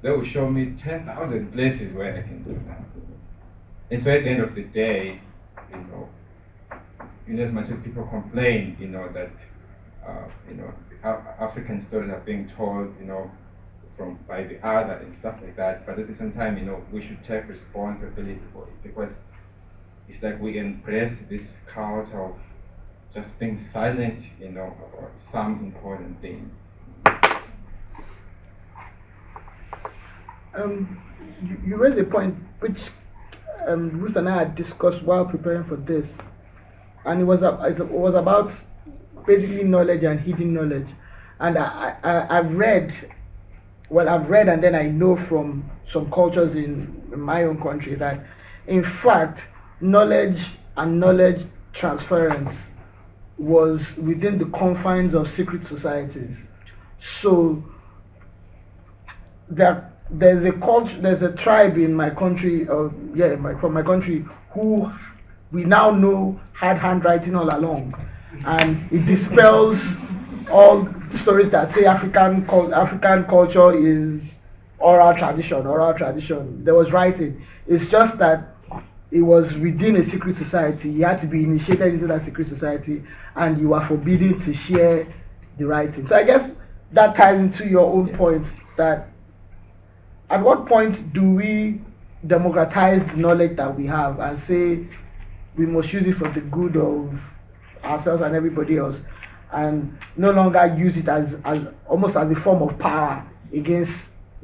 They will show me 10,000 places where I can do that. And so at the end of the day, as much as people complain, that African stories are being told, by the other and stuff like that. But at the same time, we should take responsibility for it, because it's like we embrace this culture of just being silent, about some important things. You raised a point which Ruth and I had discussed while preparing for this, and it was about basically knowledge and hidden knowledge. And I've read and then I know from some cultures in my own country that in fact knowledge and knowledge transference was within the confines of secret societies. So there's a tribe in my country, from my country, who we now know had handwriting all along, and it dispels all stories that say African culture is oral tradition. There was writing. It's just that it was within a secret society. You had to be initiated into that secret society, and you are forbidden to share the writing. So I guess that ties into your own point, that at what point do we democratize the knowledge that we have and say we must use it for the good of ourselves and everybody else, and no longer use it as almost as a form of power against,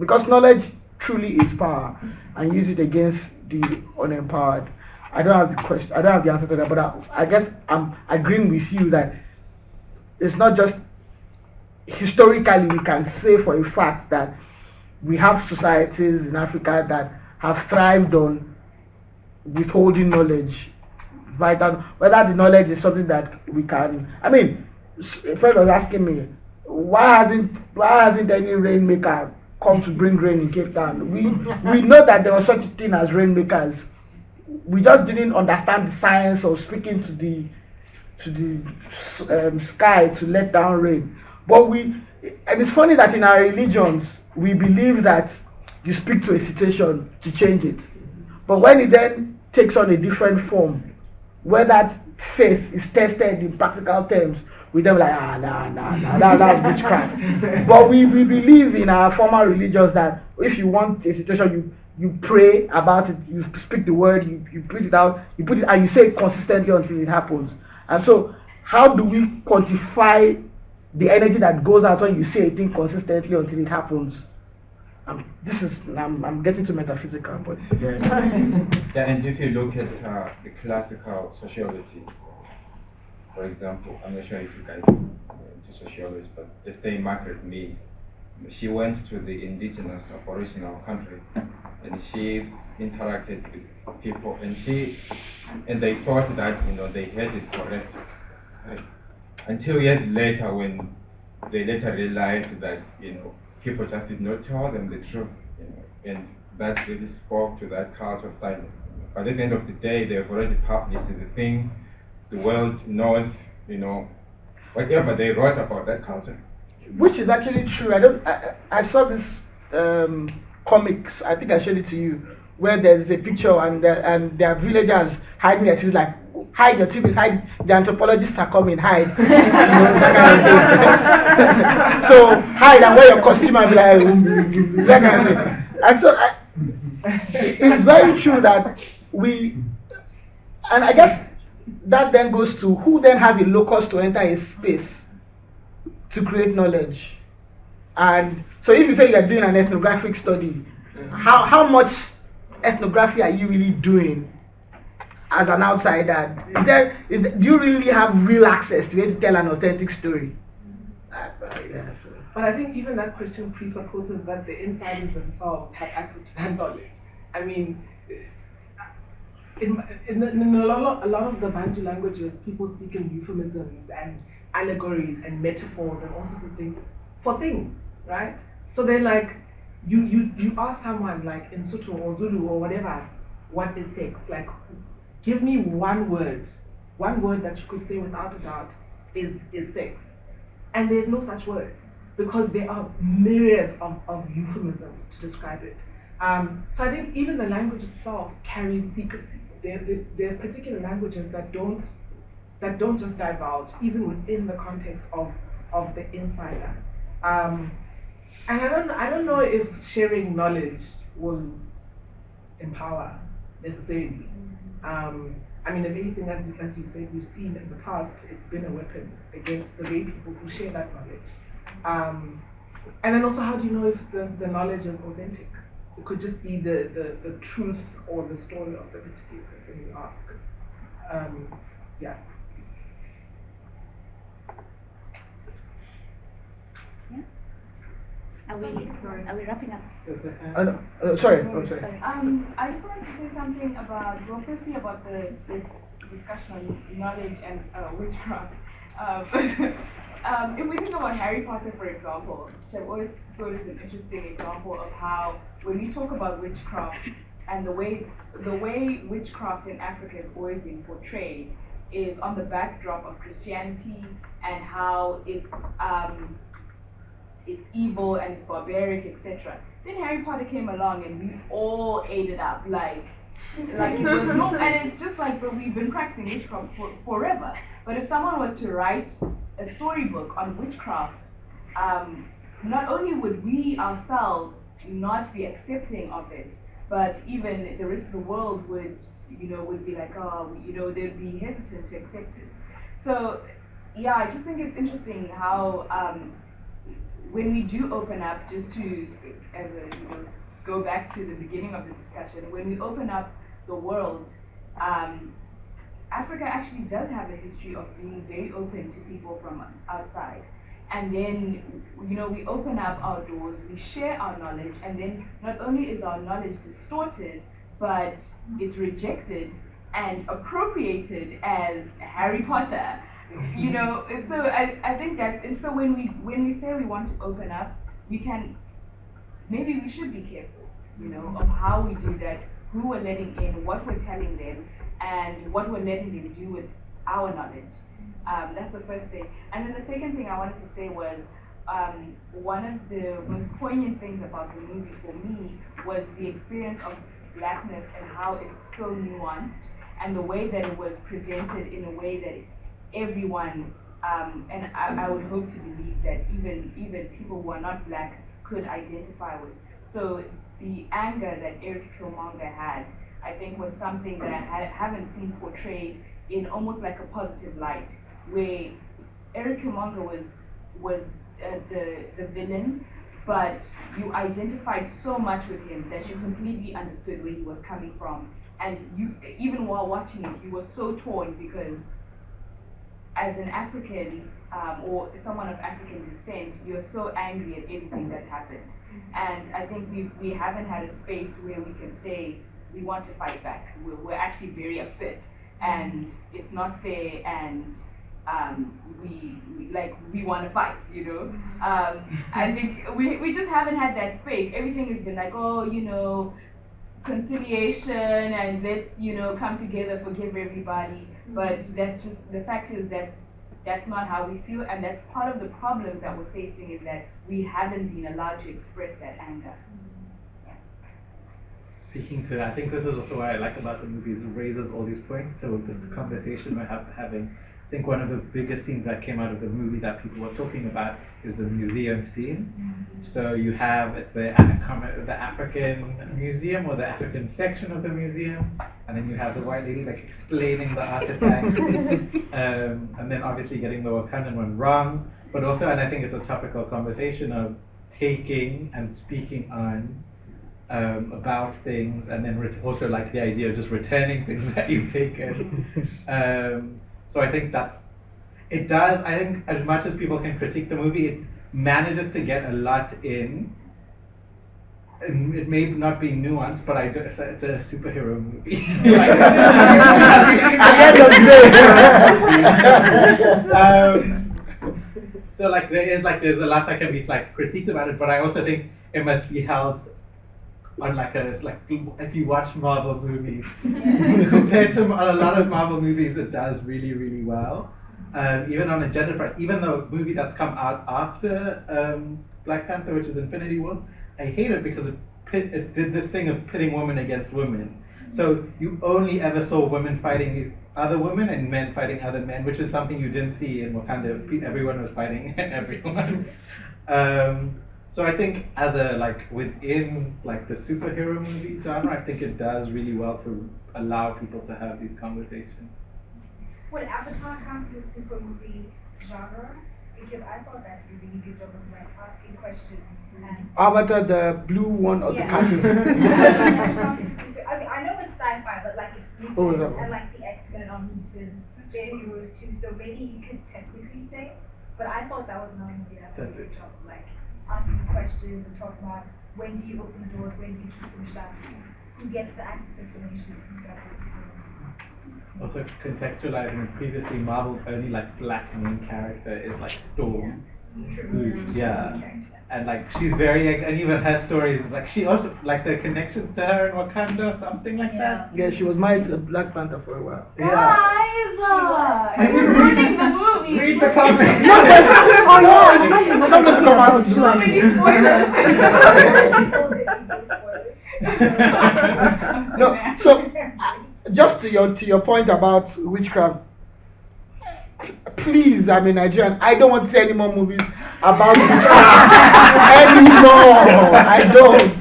because knowledge truly is power and use it against the unempowered. I don't have the question. I don't have the answer to that, but I guess I'm agreeing with you that it's not just historically we can say for a fact that we have societies in Africa that have thrived on withholding knowledge, vital, whether the knowledge is something that we can. I mean, a friend was asking me, why hasn't any rainmaker come to bring rain in Cape Town? We know that there was such a thing as rainmakers. We just didn't understand the science of speaking to the sky to let down rain. But and it's funny that in our religions we believe that you speak to a situation to change it. But when it then takes on a different form, where that faith is tested in practical terms, we then like, that's witchcraft. But we believe in our formal religions that if you want a situation, you pray about it, you speak the word, you put it out, and you say it consistently until it happens. And so, how do we quantify the energy that goes out when you say a thing consistently until it happens? I'm getting too metaphysical, but yeah. Yeah, and if you look at the classical sociology, for example, I'm not sure if you guys are into sociology, but let's say Margaret Mead, she went to the indigenous aboriginal country and she interacted with people, and they thought that they had it correct, right? Until years later, when they later realized that people just did not tell them the truth, and that really spoke to that culture of silence. But at the end of the day, they've already published the thing. The world knows, whatever they wrote about that culture. Which is actually true. I saw this comics. I think I showed it to you, where there's a picture and their villagers hiding their things, like hide your TVs, hide. The anthropologists are coming, hide. So hide and wear your costume and be like, that kind of thing. And so it's very true that and I guess that then goes to who then has a locus to enter a space to create knowledge. And so if you say you're doing an ethnographic study, how much ethnography are you really doing as an outsider? Do you really have real access to be able to tell an authentic story? But I think even that question presupposes that the insiders themselves have access to that knowledge. I mean, in a lot of the Bantu languages, people speak in euphemisms and allegories and metaphors and all sorts of things for things, right? So they're like, you ask someone like in Sotho or Zulu or whatever, what is sex? Like, give me one word that you could say without a doubt is sex. And there's no such word, because there are myriads of euphemisms to describe it. So I think even the language itself carries secrecy. There are particular languages that don't just divulge, even within the context of the insider. And I don't know if sharing knowledge will empower necessarily. I mean, if anything, as you said, we've seen in the past, it's been a weapon against the very people who share that knowledge. And then also, how do you know if the knowledge is authentic? It could just be the truth or the story of the particular person you ask. Yeah. Are we wrapping up? Sorry. I just wanted to say something about, well, firstly about this discussion on knowledge and witchcraft. If we think about Harry Potter, for example, which I've always thought is an interesting example of how when we talk about witchcraft and the way witchcraft in Africa has always been portrayed is on the backdrop of Christianity and how it's evil and it's barbaric, etc. Then Harry Potter came along and we all ate it up like it was no, and it's just like, but we've been practicing witchcraft forever. But if someone was to write a storybook on witchcraft, not only would we ourselves not be accepting of it, but even the rest of the world would be like, they'd be hesitant to accept it. So yeah, I just think it's interesting how when we do open up, just to as a go back to the beginning of the discussion. When we open up the world, Africa actually does have a history of being very open to people from outside. And then, we open up our doors, we share our knowledge, and then not only is our knowledge distorted, but it's rejected and appropriated as Harry Potter. So I think that, and so when we say we want to open up, maybe we should be careful, of how we do that, who we're letting in, what we're telling them, and what we're letting them do with our knowledge. That's the first thing. And then the second thing I wanted to say was, one of the most poignant things about the movie for me was the experience of blackness and how it's so nuanced, and the way that it was presented in a way that everyone, and I would hope to believe that even people who are not black could identify with. So the anger that Eric Killmonger had, I think, was something that I haven't seen portrayed in almost like a positive light, where Eric Killmonger was the villain, but you identified so much with him that you completely understood where he was coming from. And you, even while watching it, you were so torn, because as an African or someone of African descent, you're so angry at everything that happened. And I think we haven't had a space where we can say we want to fight back. We're actually very upset, and it's not fair, and we want to fight, I think we just haven't had that space. Everything has been like, conciliation, and let's, come together, forgive everybody. But that's just, the fact is that that's not how we feel, and that's part of the problem that we're facing, is that we haven't been allowed to express that anger. Speaking to that, I think this is also what I like about the movie, is it raises all these points. So the conversation we're having, I think one of the biggest things that came out of the movie that people were talking about is the museum scene. So you have the African museum, or the African section of the museum, and then you have the white lady explaining the artifact, and then obviously getting the Wakandan one wrong, but also, and I think it's a topical conversation of taking and speaking on about things, and then also the idea of just returning things that you've taken. So I think that it does, I think as much as people can critique the movie, it manages to get a lot in. And it may not be nuanced, but it's a superhero movie. So there's a lot that can be critiqued about it, but I also think it must be held on if you watch Marvel movies, compared to a lot of Marvel movies, it does really, really well. Even on a gender front, even the movie that's come out after Black Panther, which is Infinity War, I hate it because it did this thing of pitting women against women. So you only ever saw women fighting other women and men fighting other men, which is something you didn't see in Wakanda. Everyone was fighting everyone. So I think as within the superhero movie genre, I think it does really well to allow people to have these conversations. Would Avatar count as a super movie genre? Because I thought that you really good job of asking questions. Avatar, the blue one, or the cartoon? I know it's sci-fi, but it's mutants, and the X-Men are mutants, heroes too, so maybe you could technically say, but I thought that was not a movie that did a good job of asking questions and talking about when do you open the doors, when do you keep them shut, who gets the access information, who doesn't. Also contextualizing, previously Marvel's only black main character is Storm, and she's very, and even her stories, she also, the connections to her in Wakanda, something like that. Yeah, she was married to the Black Panther for a while. Guys! You're ruining the movie! Read the comments! No, so just to your point about witchcraft, please, I'm a Nigerian, I don't want to see any more movies about witchcraft anymore. I don't.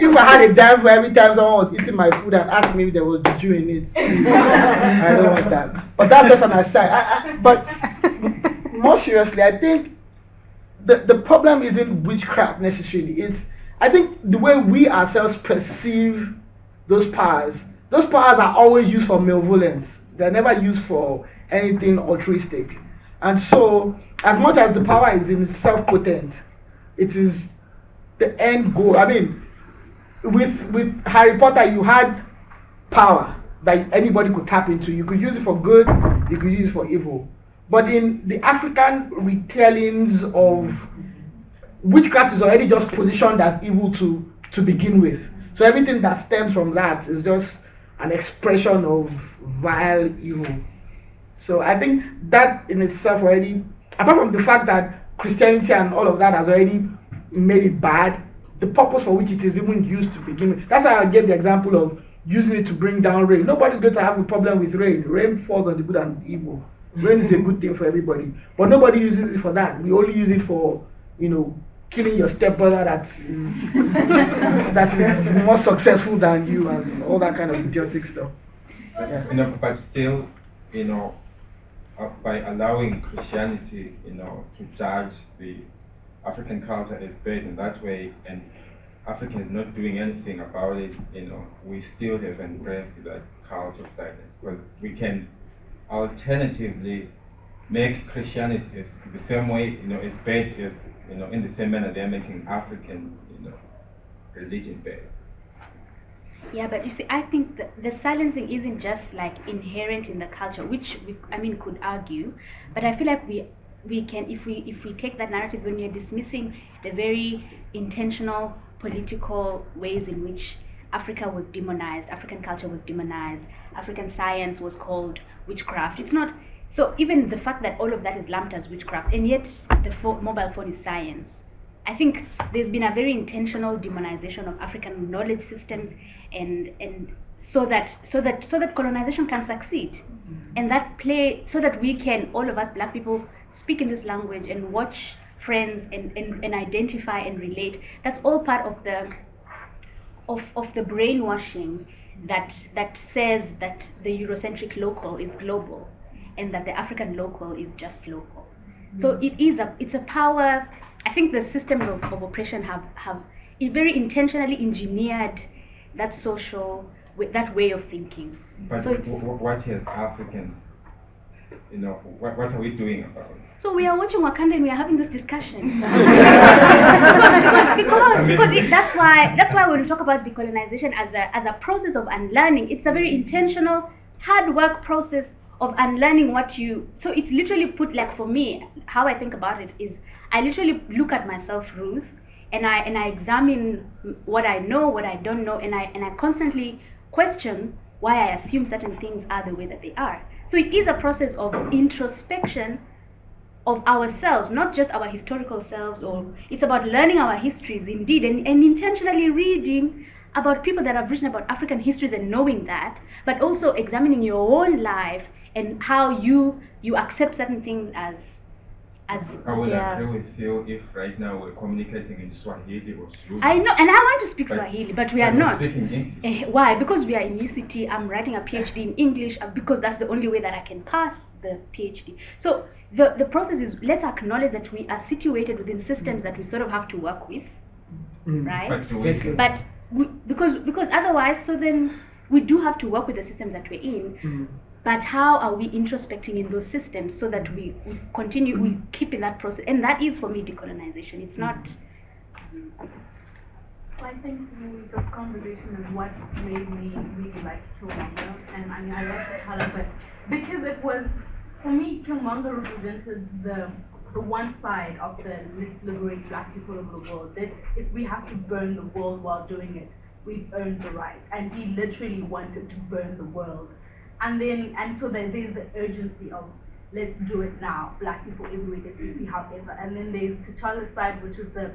If I had a dime for every time someone was eating my food and asked me if there was juju in it, I don't want that. But that's just an aside. But more seriously, I think the problem isn't witchcraft necessarily. I think the way we ourselves perceive those powers are always used for malevolence. They're never used for anything altruistic. And so, as much as the power is in itself potent, it is the end goal. I mean, with Harry Potter, you had power that anybody could tap into. You could use it for good, you could use it for evil. But in the African retellings of witchcraft is already just positioned as evil to begin with. So everything that stems from that is just an expression of vile evil. So I think that in itself already, apart from the fact that Christianity and all of that has already made it bad, the purpose for which it is even used to begin with. That's why I gave the example of using it to bring down rain. Nobody's going to have a problem with rain. Rain falls on the good and the evil. Rain is a good thing for everybody. But nobody uses it for that. We only use it for, killing your stepbrother that is more successful than you and all that kind of idiotic stuff. Yeah. But still, by allowing Christianity, to judge the African culture as bad in that way, and Africans not doing anything about it, we still have embraced that culture of silence. Well, we can alternatively make Christianity the same way, as bad as, in the same manner they're making African, religion bad. Yeah, but you see, I think the silencing isn't just like inherent in the culture, which we could argue, but I feel like we can, if we take that narrative, when you're dismissing the very intentional political ways in which Africa was demonized, African culture was demonized, African science was called witchcraft. It's not, so even the fact that all of that is lumped as witchcraft, and yet the mobile phone is science. I think there's been a very intentional demonization of African knowledge systems, and so that colonization can succeed, and so that we can, all of us black people, speak in this language and watch friends and identify and relate. That's all part of the brainwashing that says that the Eurocentric local is global and that the African local is just local. So it's a power. I think the systems of oppression have very intentionally engineered that that way of thinking. But so what has Africans, what are we doing about it? So we are watching Wakanda and we are having this discussion. because that's why when we talk about decolonization as a process of unlearning, it's a very intentional, hard work process of unlearning so it's literally put, like, for me, how I think about it is I literally look at myself, Ruth, and I examine what I know, what I don't know, and I constantly question why I assume certain things are the way that they are. So it is a process of introspection of ourselves, not just our historical selves, or it's about learning our histories indeed, and intentionally reading about people that have written about African histories and knowing that, but also examining your own life and how you accept certain things as I would agree with you if right now we're communicating in Swahili or Zulu. I know, and I want to speak Swahili, but we are not. Speaking English. Why? Because we are in UCT, I'm writing a PhD in English, because that's the only way that I can pass the PhD. So the process is, let's acknowledge that we are situated within systems that we sort of have to work with, right? But because otherwise, so then we do have to work with the systems that we're in. But how are we introspecting in those systems so that we continue, we keep in that process? And that is, for me, decolonization. It's not... I think this conversation is what made me really like Killmonger. And I like the color, but because it was, for me, Killmonger represented the one side of the let's liberate black people of the world. That if we have to burn the world while doing it, we've earned the right. And he literally wanted to burn the world. And so there's the urgency of let's do it now. Black people everywhere, let's see however. And then there's T'Challa's side, which is the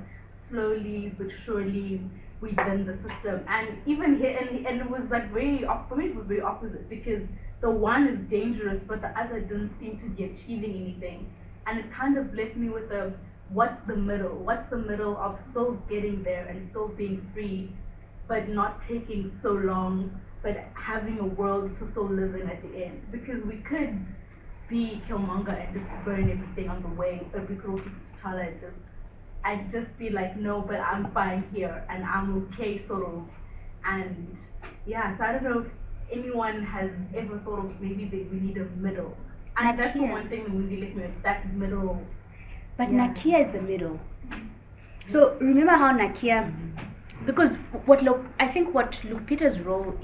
slowly but surely we bend the system. And even here, and it was like for me it was very opposite, because the one is dangerous, but the other doesn't seem to be achieving anything. And it kind of left me with what's the middle? What's the middle of still getting there and still being free, but not taking so long, but having a world to still live in at the end? Because we could be Killmonger and just burn everything on the way, but we could also T'Challa and just I'd just be like, no, but I'm fine here and I'm okay, sort of. And yeah, so I don't know if anyone has ever thought of maybe we need a middle. And that's the one thing the movie left me with, that middle. But Nakia is the middle. So remember how Nakia, because I think what Luke Peter's role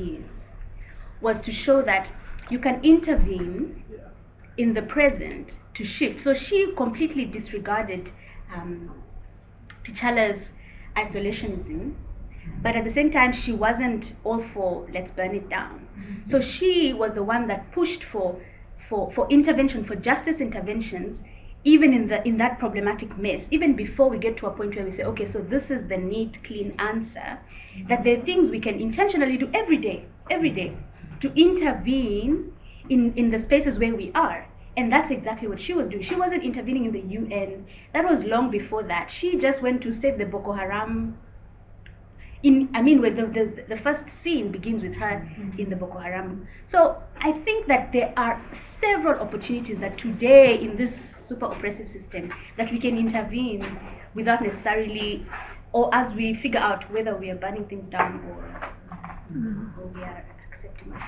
was to show that you can intervene in the present to shift. So she completely disregarded T'Challa's isolationism, but at the same time she wasn't all for let's burn it down. So she was the one that pushed for intervention, for justice interventions, even in that problematic mess, even before we get to a point where we say, okay, so this is the neat, clean answer, that there are things we can intentionally do every day, to intervene in the spaces where we are. And that's exactly what she was doing. She wasn't intervening in the UN. That was long before that. She just went to save the Boko Haram. Where the first scene begins with her in the Boko Haram. So I think that there are several opportunities that today in this super oppressive system that we can intervene without necessarily, or as we figure out whether we are burning things down or we are accepting it.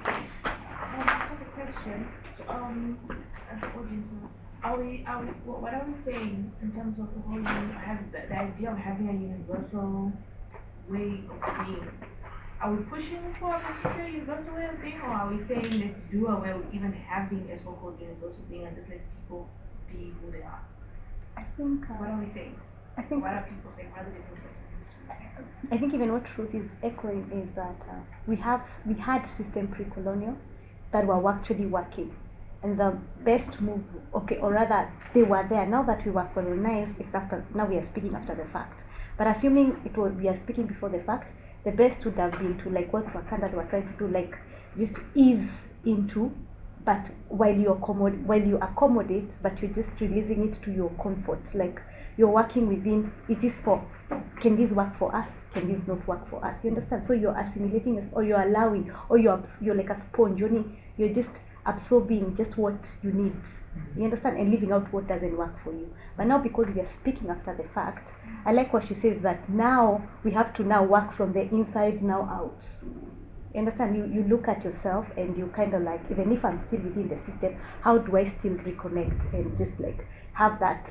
I have a question. As an audience, what are we saying in terms of the whole the idea of having a universal way of being? Are we pushing for a particular universal way of being, or are we saying let's do away with even having a so-called universal being and just let people be who they are? I think. What are we saying? I think. What are people saying? What are the different things? I think even what Truth is echoing is that we had system pre-colonial that were actually working, and the best move, or rather they were there. Now that we were colonized, now we are speaking after the fact. But assuming we are speaking before the fact, the best would have been to, like what Wakanda were trying to do, like just ease into, but while you accommodate, but you're just releasing it to your comfort. Like you're working within, can this work for us? Can this not work for us? You understand? So you're assimilating it, or you're allowing, or you're like a sponge. You're just absorbing just what you need. You understand? And leaving out what doesn't work for you. But now, because we are speaking after the fact, I like what she says, that now we have to now work from the inside now out. You understand? You look at yourself and you kind of like, even if I'm still within the system, how do I still reconnect and just like have that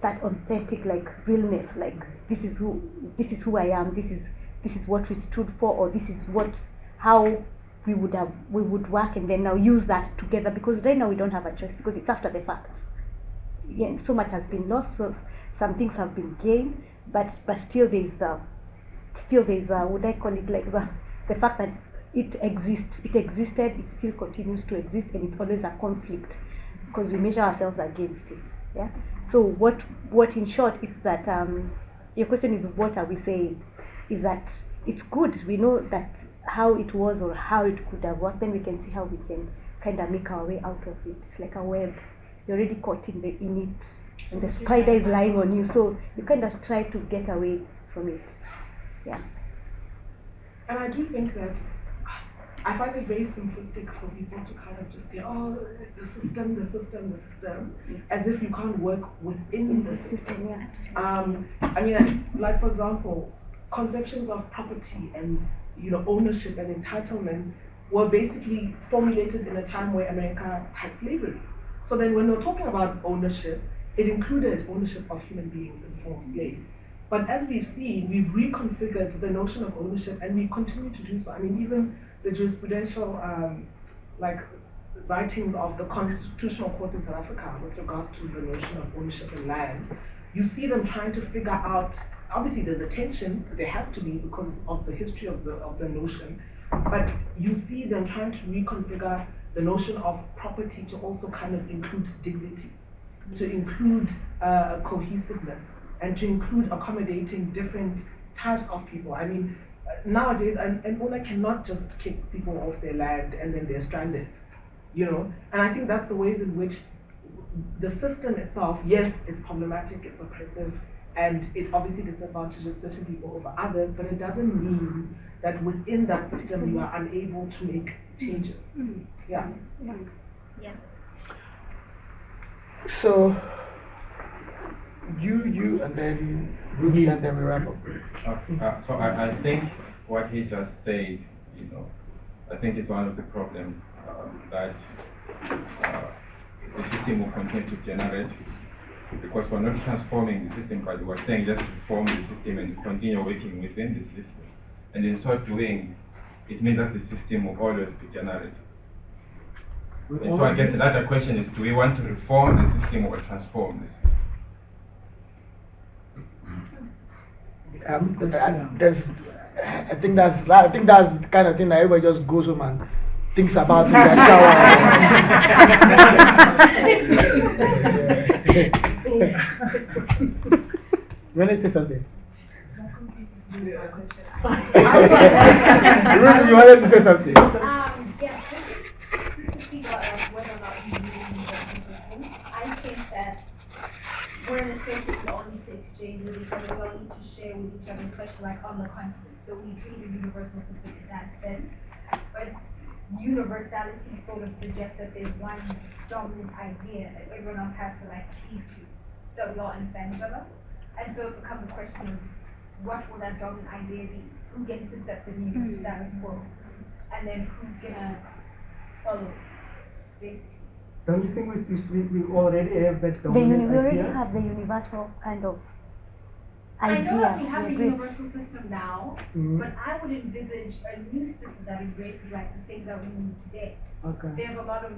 that authentic like realness, like this is who I am, this is what we stood for, or this is how we would work, and then now use that together, because right now we don't have a choice, because it's after the fact. Yeah, so much has been lost, so some things have been gained, but still there's would I call it like the fact that it existed, it still continues to exist, and it's always a conflict because we measure ourselves against it. Yeah. So what in short is that your question is, what are we saying? Is that it's good, we know that how it was or how it could have worked, then we can see how we can kind of make our way out of it. It's like a web. You're already caught in it, and the spider is lying on you, so you kind of try to get away from it. Yeah. And I do think that I find it very simplistic for people to kind of just say, oh, the system, as if you can't work within the system. Yeah. Like for example, conceptions of property and ownership and entitlement were basically formulated in a time where America had slavery. So then when we're talking about ownership, it included ownership of human beings in the form of slaves. But as we've seen, we've reconfigured the notion of ownership, and we continue to do so. Even the jurisprudential writings of the Constitutional Court in South Africa with regard to the notion of ownership in land, you see them trying to figure out, obviously there's a tension, there has to be because of the history of the notion, but you see them trying to reconfigure the notion of property to also kind of include dignity, to include cohesiveness, and to include accommodating different types of people. Nowadays, an owner cannot just kick people off their land and then they're stranded, And I think that's the ways in which the system itself, yes, it's problematic, it's oppressive, and it obviously disadvantages certain people over others, but it doesn't mean that within that system you are unable to make changes. Yeah. Yeah. So you, and then Ruby, and then we wrap up. So I think what he just said, I think it's one of the problems that the system will continue to generate, because we're not transforming the system, but we're saying just reform the system and continue working within the system. And in so doing, it means that the system will always be generated. And so I guess another question is, do we want to reform the system or transform the system? I think that's the kind of thing that everybody just goes home and thinks about in their shower. You want to say something? Ruth, you wanted to say something? Yes, to speak about whether or not we need universal system, I think that we're in a space that we all need to exchange with each other, we all need to share with each other, especially like on the continent. So we create a universal system in that sense. But universality sort of suggests that there's one dominant idea that everyone else has to like cleave to, so we all understand each other. And so it becomes a question of what will that dominant idea be? Who gets to set the new status quo? And then who's gonna follow it? Don't you think we already have that We dominant already idea? have the universal kind of I know that we idea. have a Agreed. universal system now, but I would envisage a new system that embraces like the things that we need today. Okay. There's a lot of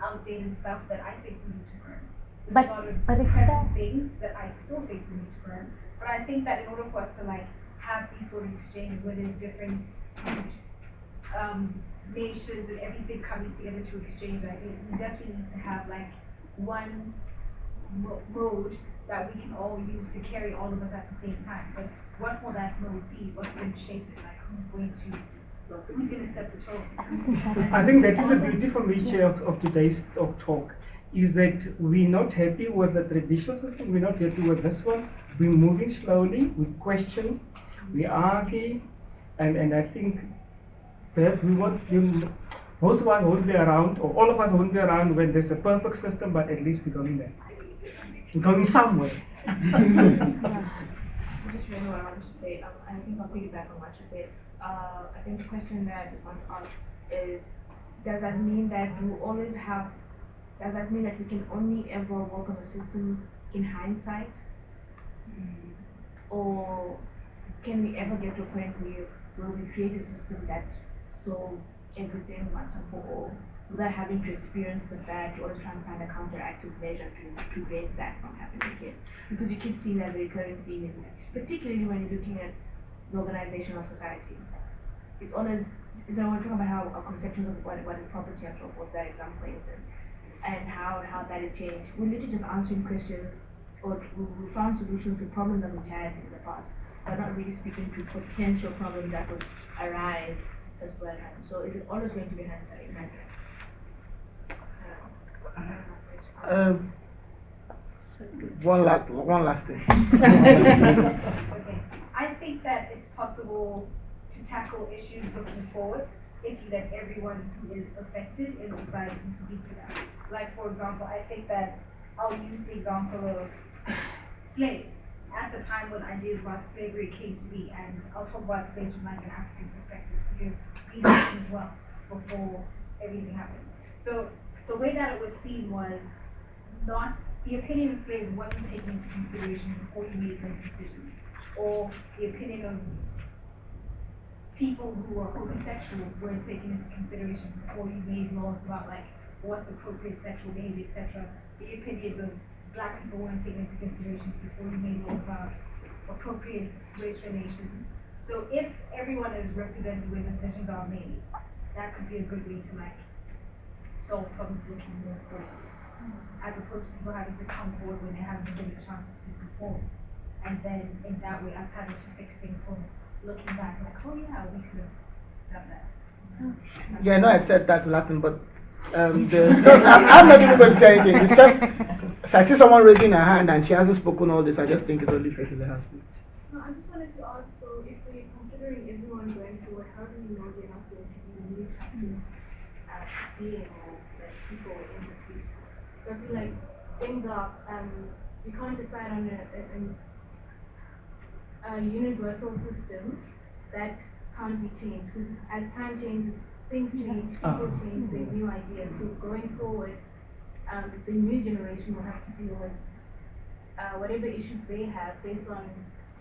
outdated stuff that I think we need to learn. There's But- a lot of but it's present that- things that I still think we need to learn. But I think that in order for us to like have these sort of exchanges where there's different nations and everything coming together to exchange, I think we definitely need to have like one mode that we can all use to carry all of us at the same time. But what will that mode be? What's going to shape it? Like who's going to set the tone? I think that is a beautiful nature of today's talk, is that we're not happy with the traditional system, we're not happy with this one, we're moving slowly, we question, we argue, and I think perhaps we want most of us won't be around, or all of us won't be around when there's a perfect system, but at least we're going there. We're going somewhere. Just really what I wanted to say, I think I'll piggyback on what you said. I think the question that I just want to ask is, does that mean that we always have, does that mean that we can only ever work on a system in hindsight? Or can we ever get to a point where we create a system that solves everything once and for all, without having to experience the bad or trying to find a counteractive measure to prevent that from happening again? Because you keep seeing that the recurring theme is that, particularly when you're looking at the organization of society. It's always, we're talking about how our conceptions of what is property and so forth, that example is, and how that has changed. We're literally just answering questions, or we found solutions to problems that we've had in the past, but not really speaking to potential problems that would arise as well. So it is always going to be hindsight. One last thing. Okay. I think that it's possible to tackle issues looking forward if you let everyone who is affected in society speak to that. Like, for example, I think that I'll use the example of slaves. At the time when ideas about slavery came to be, and I'll talk about slaves from like an African perspective because we did it as well before everything happened. So the way that it was seen was not, the opinion of slaves wasn't taken into consideration before you made those decisions, or the opinion of people who were homosexual weren't taken into consideration before you made laws about like what's appropriate sexual behavior, etc. The opinions of black people weren't taken into consideration before you made laws about appropriate race relations. So if everyone is represented when decisions are made, that could be a good way to like solve problems looking more forward, as opposed to people having to come forward when they haven't been given a chance to before. And then in that way, us having to fix things from looking back like, oh yeah, we could have done that. Yeah, no, I said that last thing, but I'm not even going to say anything. It's just, I see someone raising her hand and she hasn't spoken all this. I just think it's only fair to let her speak. No, I just wanted to ask, so if we're considering everyone going forward, how do we know they're not going to be new being or like people in the future? So I feel like things are, we can't decide on a universal system that can't be changed. Because as time changes, things change, people change, there's new ideas. So going forward, the new generation will have to deal with whatever issues they have based on,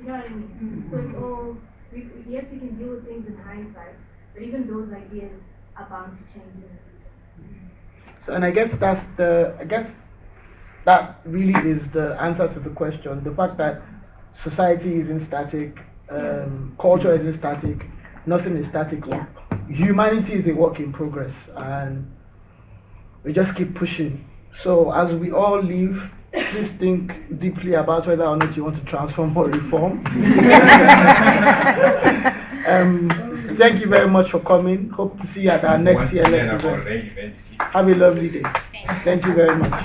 you know what I mean? So it's all, yes, we can deal with things in hindsight, but even those ideas are bound to change in the future. So, and I guess that really is the answer to the question. The fact that society isn't static, culture isn't static, nothing is static. Yeah. Humanity is a work in progress, and we just keep pushing. So as we all live, please think deeply about whether or not you want to transform or reform. Thank you very much for coming. Hope to see you at our next year event. Have a lovely day. Thank you very much.